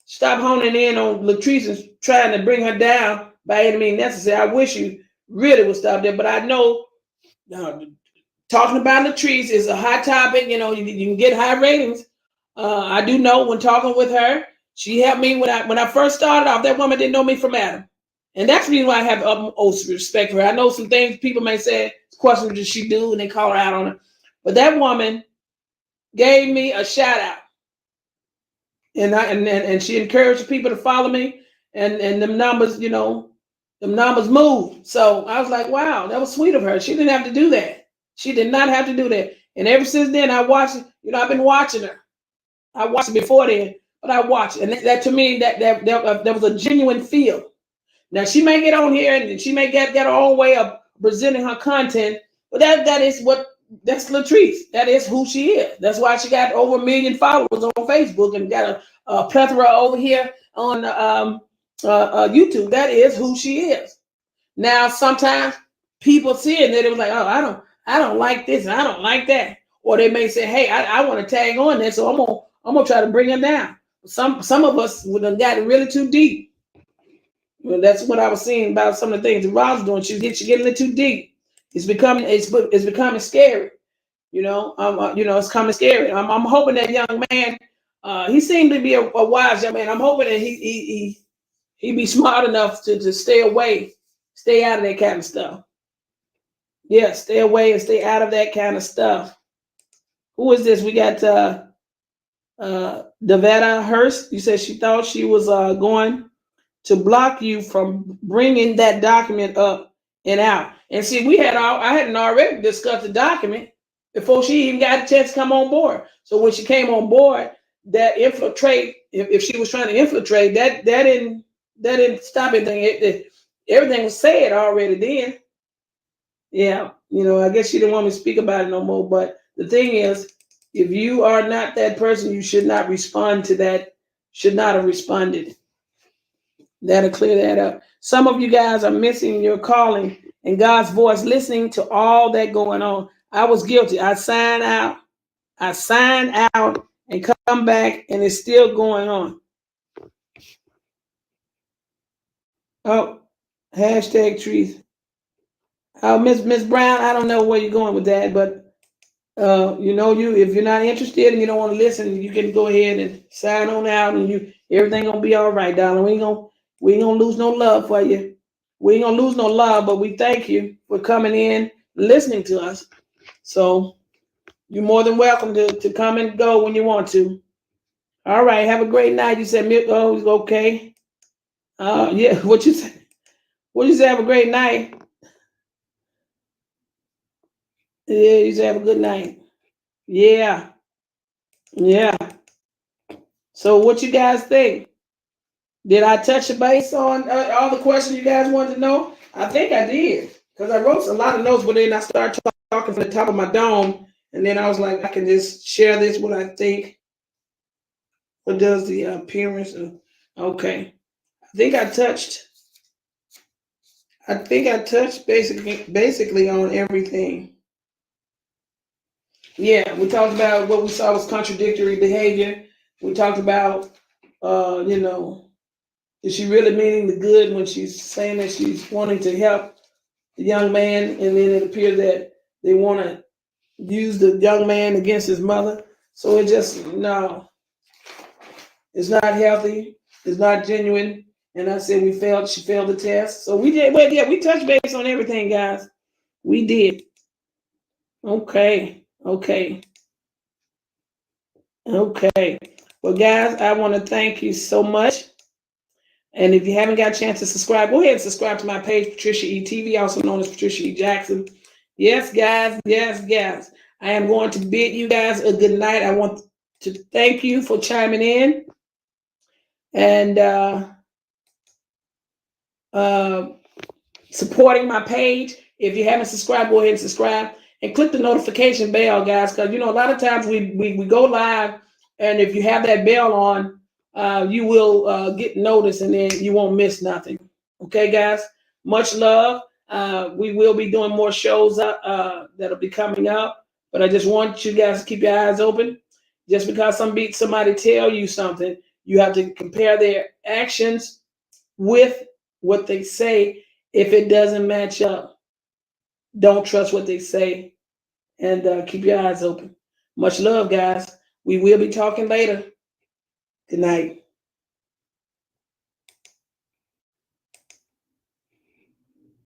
stop honing in on Latrice and trying to bring her down by any means necessary. I wish you really would stop there. But I know talking about Latrice is a hot topic. You can get high ratings. I do know when talking with her, she helped me when I first started off. That woman didn't know me from Adam. And that's the reason why I have utmost respect for her. I know some things people may say, questions that she do, and they call her out on it. But that woman gave me a shout out. And she encouraged people to follow me. And them numbers, them numbers moved. So I was like, wow, that was sweet of her. She didn't have to do that. She did not have to do that. And ever since then, I watched, I've been watching her. I watched it before then, but I watched. And that to me, that was a genuine feel. Now, she may get on here and she may get her own way of presenting her content, but that's Latrice. That is who she is. That's why she got over 1 million followers on Facebook and got a plethora over here on YouTube. That is who she is. Now, sometimes people see it and they was like, oh, I don't like this and I don't like that. or they may say, "Hey, I want to tag on there, so I'm gonna try to bring her down." Some of us would have gotten really too deep. Well, that's what I was seeing about some of the things that Rob's doing. She's getting a little too deep. It's becoming scary. It's coming scary. I'm hoping that young man, he seemed to be a wise young man. I'm hoping that he be smart enough to stay away, stay out of that kind of stuff. Yeah, stay away and stay out of that kind of stuff. Who is this? We got VeEtta Hurst. You said she thought she was going to block you from bringing that document up and out. And see, I hadn't already discussed the document before she even got a chance to come on board. So when she came on board, that infiltrate, if she was trying to infiltrate, that didn't stop anything. Everything was said already then. Yeah, I guess she didn't want me to speak about it no more. But the thing is, if you are not that person, you should not respond to that. Should not have responded. That'll clear that up. Some of you guys are missing your calling and God's voice, listening to all that going on. I was guilty. I signed out and come back, and it's still going on. Oh, hashtag truth. Oh, Miss Brown, I don't know where you're going with that, but if you're not interested and you don't want to listen, you can go ahead and sign on out, and everything gonna be all right, darling. We ain't gonna lose no love for you. We ain't gonna lose no love, but we thank you for coming in, listening to us. So you're more than welcome to come and go when you want to. All right, have a great night. You said, oh, okay. Yeah, what you say? What you say? Have a great night. Yeah, you said have a good night. Yeah. Yeah. So what you guys think? Did I touch a base on all the questions you guys wanted to know? I think I did, because I wrote a lot of notes, but then I started talking from the top of my dome, and then I was like, I can just share this, what I think. What does the appearance of? Okay, I think I touched basically on everything. Yeah, we talked about what we saw was contradictory behavior. We talked about, is she really meaning the good when she's saying that she's wanting to help the young man, and then it appears that they want to use the young man against his mother? So it just, no, it's not healthy. It's not genuine. And I said she failed the test. So we did, well, yeah, we touched base on everything, guys. We did. Okay. Well, guys, I want to thank you so much. And if you haven't got a chance to subscribe, go ahead and subscribe to my page, PatriciaE-TV, also known as Patricia E. Jackson. Yes, guys. Yes. I am going to bid you guys a good night. I want to thank you for chiming in and supporting my page. If you haven't subscribed, go ahead and subscribe and click the notification bell, guys, because a lot of times we go live, and if you have that bell on, you will get notice, and then you won't miss nothing. Okay, guys, much love. We will be doing more shows that'll be coming up, but I just want you guys to keep your eyes open. Just because somebody tell you something, you have to compare their actions with what they say. If it doesn't match up, don't trust what they say, and keep your eyes open. Much love, guys. We will be talking later. Good night.